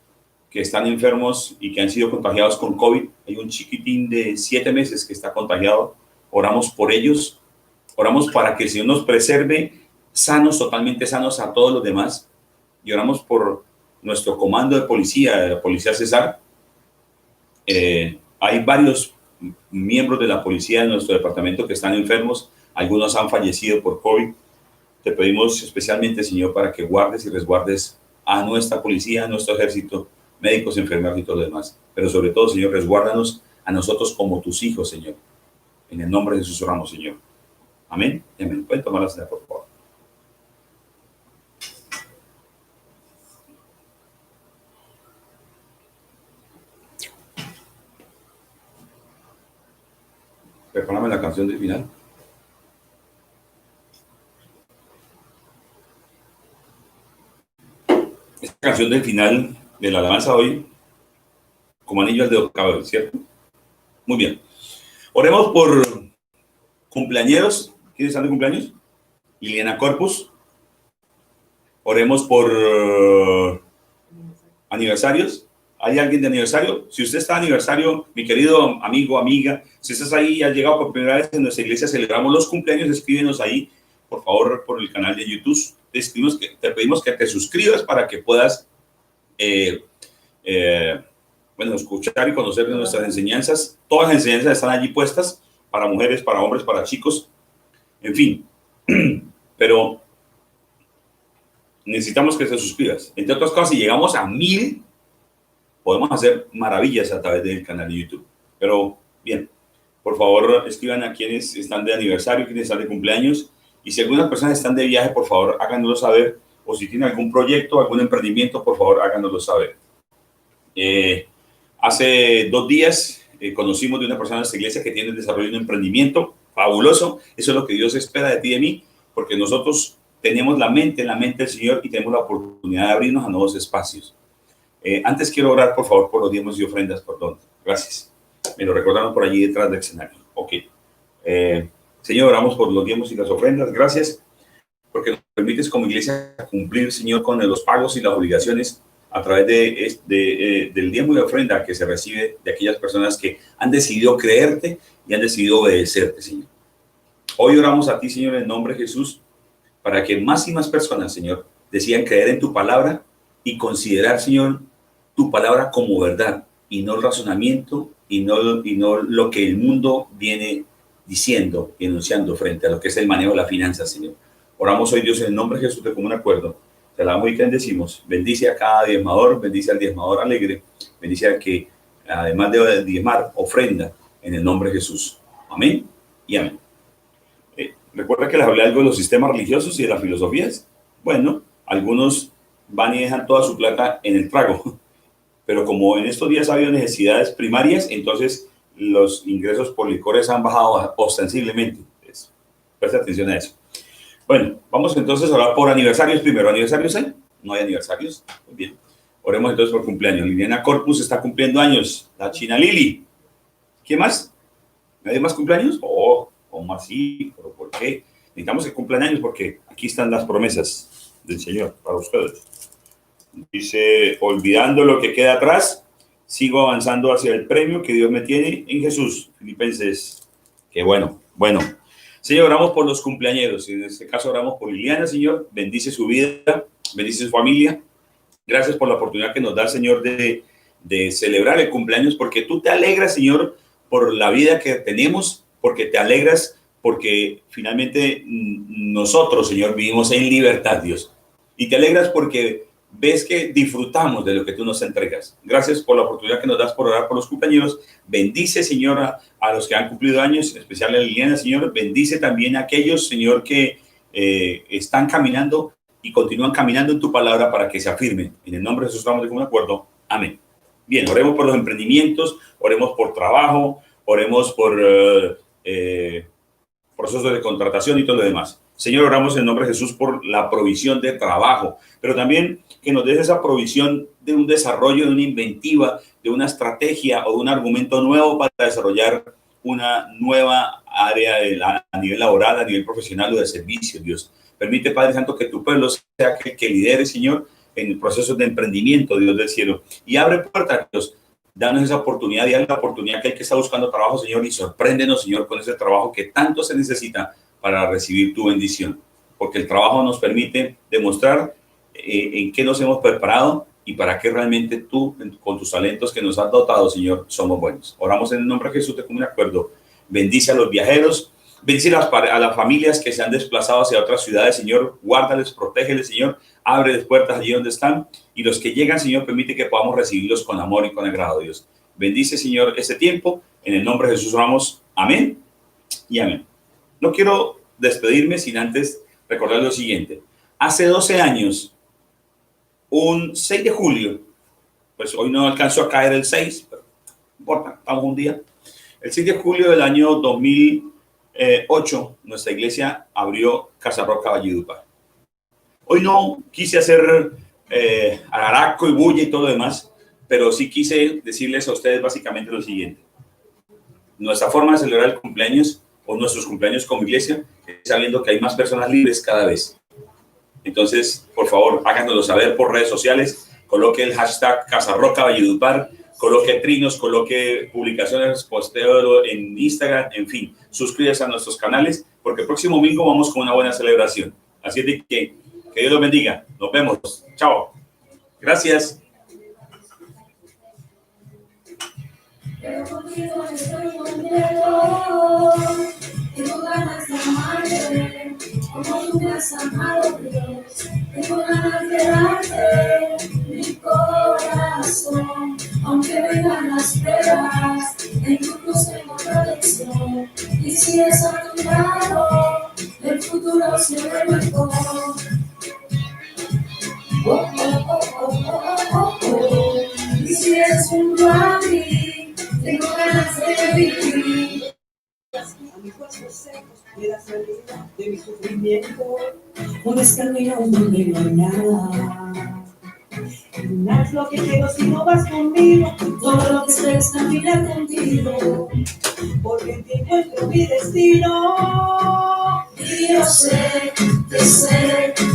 que están enfermos y que han sido contagiados con COVID. Hay un chiquitín de 7 meses que está contagiado. Oramos por ellos. Oramos para que el Señor nos preserve sanos, totalmente sanos a todos los demás. Y oramos por nuestro comando de policía, de la Policía Cesar. Hay varios miembros de la policía de nuestro departamento que están enfermos. Algunos han fallecido por COVID. Te pedimos especialmente, Señor, para que guardes y resguardes a nuestra policía, a nuestro ejército, médicos, enfermeros y todo lo demás. Pero sobre todo, Señor, resguárdanos a nosotros como tus hijos, Señor. En el nombre de Jesús oramos, Señor. Amén. Amén. Pueden tomar la cena, por favor. Prepárame la canción del final. Esta canción del final de la alabanza hoy, como anillo al dedo cabe, ¿cierto? Muy bien. Oremos por cumpleañeros. ¿Quiénes están de cumpleaños? Liliana Corpus. Oremos por aniversarios. ¿Hay alguien de aniversario? Si usted está de aniversario, mi querido amigo, amiga, si estás ahí y has llegado por primera vez en nuestra iglesia, celebramos los cumpleaños, escríbenos ahí, por favor, por el canal de YouTube. Te pedimos que te suscribas para que puedas bueno, escuchar y conocer de nuestras enseñanzas. Todas las enseñanzas están allí puestas para mujeres, para hombres, para chicos, en fin. Pero necesitamos que te suscribas. Entre otras cosas, si llegamos a 1000, podemos hacer maravillas a través del canal de YouTube. Pero bien, por favor, escriban a quienes están de aniversario, quienes están de cumpleaños. Y si algunas personas están de viaje, por favor, háganoslo saber. O si tienen algún proyecto, algún emprendimiento, por favor, háganoslo saber. Hace 2 días conocimos de una persona de esta iglesia que tiene el desarrollo de un emprendimiento fabuloso. Eso es lo que Dios espera de ti y de mí, porque nosotros tenemos la mente del Señor y tenemos la oportunidad de abrirnos a nuevos espacios. Antes quiero orar, por favor, por los diezmos y ofrendas. Perdón. Gracias. Me lo recordaron por allí detrás del escenario. Ok. Señor, oramos por los diezmos y las ofrendas. Gracias, porque nos permites como iglesia cumplir, Señor, con los pagos y las obligaciones a través del diezmo y la ofrenda que se recibe de aquellas personas que han decidido creerte y han decidido obedecerte, Señor. Hoy oramos a ti, Señor, en el nombre de Jesús, para que más y más personas, Señor, decidan creer en tu palabra y considerar, Señor, tu palabra como verdad y no el razonamiento y no lo que el mundo viene diciendo y enunciando frente a lo que es el manejo de la finanza, Señor. Oramos hoy, Dios, en el nombre de Jesús de común acuerdo. Te alabamos y te bendecimos. Bendice a cada diezmador, bendice al diezmador alegre, bendice al que, además de diezmar, ofrenda en el nombre de Jesús. Amén y amén. Recuerda que les hablé algo de los sistemas religiosos y de las filosofías. Bueno, algunos van y dejan toda su plata en el trago, pero como en estos días ha habido necesidades primarias, entonces los ingresos por licores han bajado ostensiblemente. Entonces, presta atención a eso. Bueno, vamos entonces a hablar por aniversarios primero. ¿Aniversarios hay? No hay aniversarios. Muy bien. Oremos entonces por cumpleaños. Liliana Corpus está cumpliendo años. La China Lili. ¿Quién más? ¿Nadie más cumpleaños? Oh, ¿cómo así? ¿Pero por qué? Necesitamos que cumplan años porque aquí están las promesas del Señor para ustedes. Dice, olvidando lo que queda atrás, sigo avanzando hacia el premio que Dios me tiene en Jesús. Filipenses. Qué bueno. Bueno. Señor, oramos por los cumpleañeros. En este caso oramos por Liliana, Señor. Bendice su vida, bendice su familia. Gracias por la oportunidad que nos da, Señor, de celebrar el cumpleaños, porque tú te alegras, Señor, por la vida que tenemos, porque te alegras, porque finalmente nosotros, Señor, vivimos en libertad, Dios. Y te alegras porque ves que disfrutamos de lo que tú nos entregas. Gracias por la oportunidad que nos das por orar por los cumpleaños. Bendice, Señor, a los que han cumplido años, en especial a Liliana, Señor. Bendice también a aquellos, Señor, que están caminando y continúan caminando en tu palabra para que se afirmen. En el nombre de Jesús estamos de común acuerdo. Amén. Bien, oremos por los emprendimientos, oremos por trabajo, oremos por procesos de contratación y todo lo demás. Señor, oramos en el nombre de Jesús por la provisión de trabajo, pero también que nos des esa provisión de un desarrollo, de una inventiva, de una estrategia o de un argumento nuevo para desarrollar una nueva área a nivel laboral, a nivel profesional o de servicio, Dios. Permite, Padre Santo, que tu pueblo sea el que lidere, Señor, en el proceso de emprendimiento, Dios del cielo. Y abre puertas, Dios. Danos esa oportunidad y dale la oportunidad que hay que estar buscando trabajo, Señor, y sorpréndenos, Señor, con ese trabajo que tanto se necesita para recibir tu bendición. Porque el trabajo nos permite demostrar en qué nos hemos preparado y para qué realmente tú, con tus talentos que nos has dotado, Señor, somos buenos. Oramos en el nombre de Jesús de común acuerdo. Bendice a los viajeros, bendice a las familias que se han desplazado hacia otras ciudades, Señor. Guárdales, protégeles, Señor. Abre las puertas allí donde están. Y los que llegan, Señor, permite que podamos recibirlos con amor y con agrado, Dios. Bendice, Señor, este tiempo. En el nombre de Jesús oramos. Amén y amén. No quiero despedirme sin antes recordar lo siguiente. Hace 12 años, un 6 de julio, pues hoy no alcanzó a caer el 6, pero no importa, estamos un día. El 6 de julio del año 2008, nuestra iglesia abrió Casa Roca Valledupar. Hoy no quise hacer alaraco y bulla y todo lo demás, pero sí quise decirles a ustedes básicamente lo siguiente. Nuestra forma de celebrar el cumpleaños o nuestros cumpleaños como iglesia es sabiendo que hay más personas libres cada vez. Entonces, por favor, háganoslo saber por redes sociales. Coloque el hashtag Casa Roca Valledupar, coloque trinos, coloque publicaciones, posteo en Instagram, en fin. Suscríbase a nuestros canales porque el próximo domingo vamos con una buena celebración. Así es de que Dios los bendiga. Nos vemos. Chao. Gracias. pero contigo estoy completo. Tengo ganas de amarte, como tú me has amado, Dios. Tengo ganas de darte mi corazón, aunque vengan las pruebas, en tu cruz tengo protección. Y si es a tu lado, el futuro se ve mejor. Oh, oh, oh, oh, oh, oh, oh. Y si es junto a mí, tengo ganas de vivir. A mis huesos secos de la salida de mi sufrimiento, un camino donde no hay nada. Nada es lo que quiero si no vas conmigo, todo lo que sé es caminar contigo, porque en ti encuentro mi destino. Y yo sé,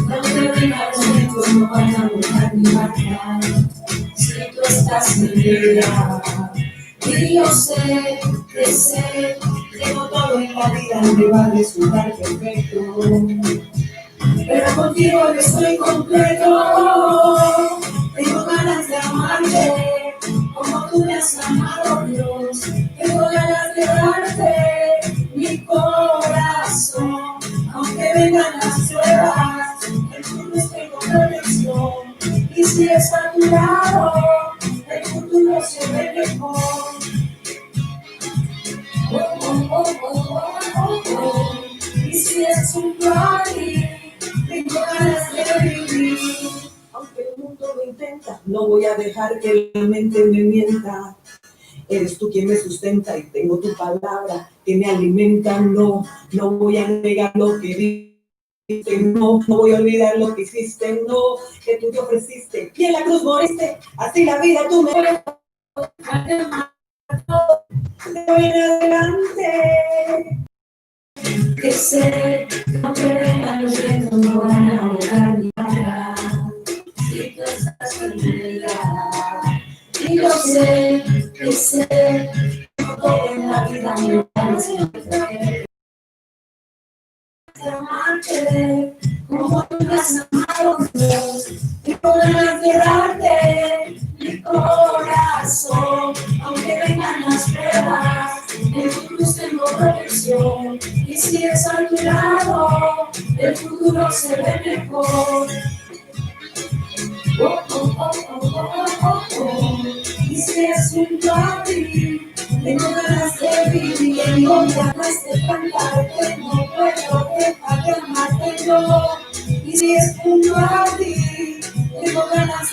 no te vengas lejos, no van a volver ni bajar, si tú estás en mi vida. Y yo sé, tengo todo en la vida, me va a resultar perfecto, pero contigo yo estoy completo. Tengo ganas de amarte, como tú me has amado, Dios. Tengo ganas de darte mi corazón, aunque vengan las pruebas, el futuro tengo protección. Y si es a tu lado, el futuro se ve mejor. Oh, oh, oh, oh, oh, oh, oh. Y si es un party, tengo ganas de vivir. Aunque el mundo lo intenta, no voy a dejar que la mente me mienta. Eres tú quien me sustenta y tengo tu palabra que me alimenta. No voy a negar lo que dijiste, no voy a olvidar lo que hiciste, no, que tú te ofreciste y en la cruz moriste, así la vida tú me de hoy en adelante. Que sé, aunque vengan los vientos, no van a ahogar mi cara. Si tú estás conmigo, y yo sé, como todo en la vida me parece amarte, como tú me has amado, Dios. Tengo ganas de darte mi corazón, aunque vengan las pruebas, en tu cruz tengo protección. Y si es a tu lado, el futuro se ve mejor. Oh, oh, oh, oh, oh, oh, oh. Y si es junto a ti, tengo ganas de vivir, tengo ganas de cantarte, no puedo dejar de amarte yo. Y si es junto a ti, tengo ganas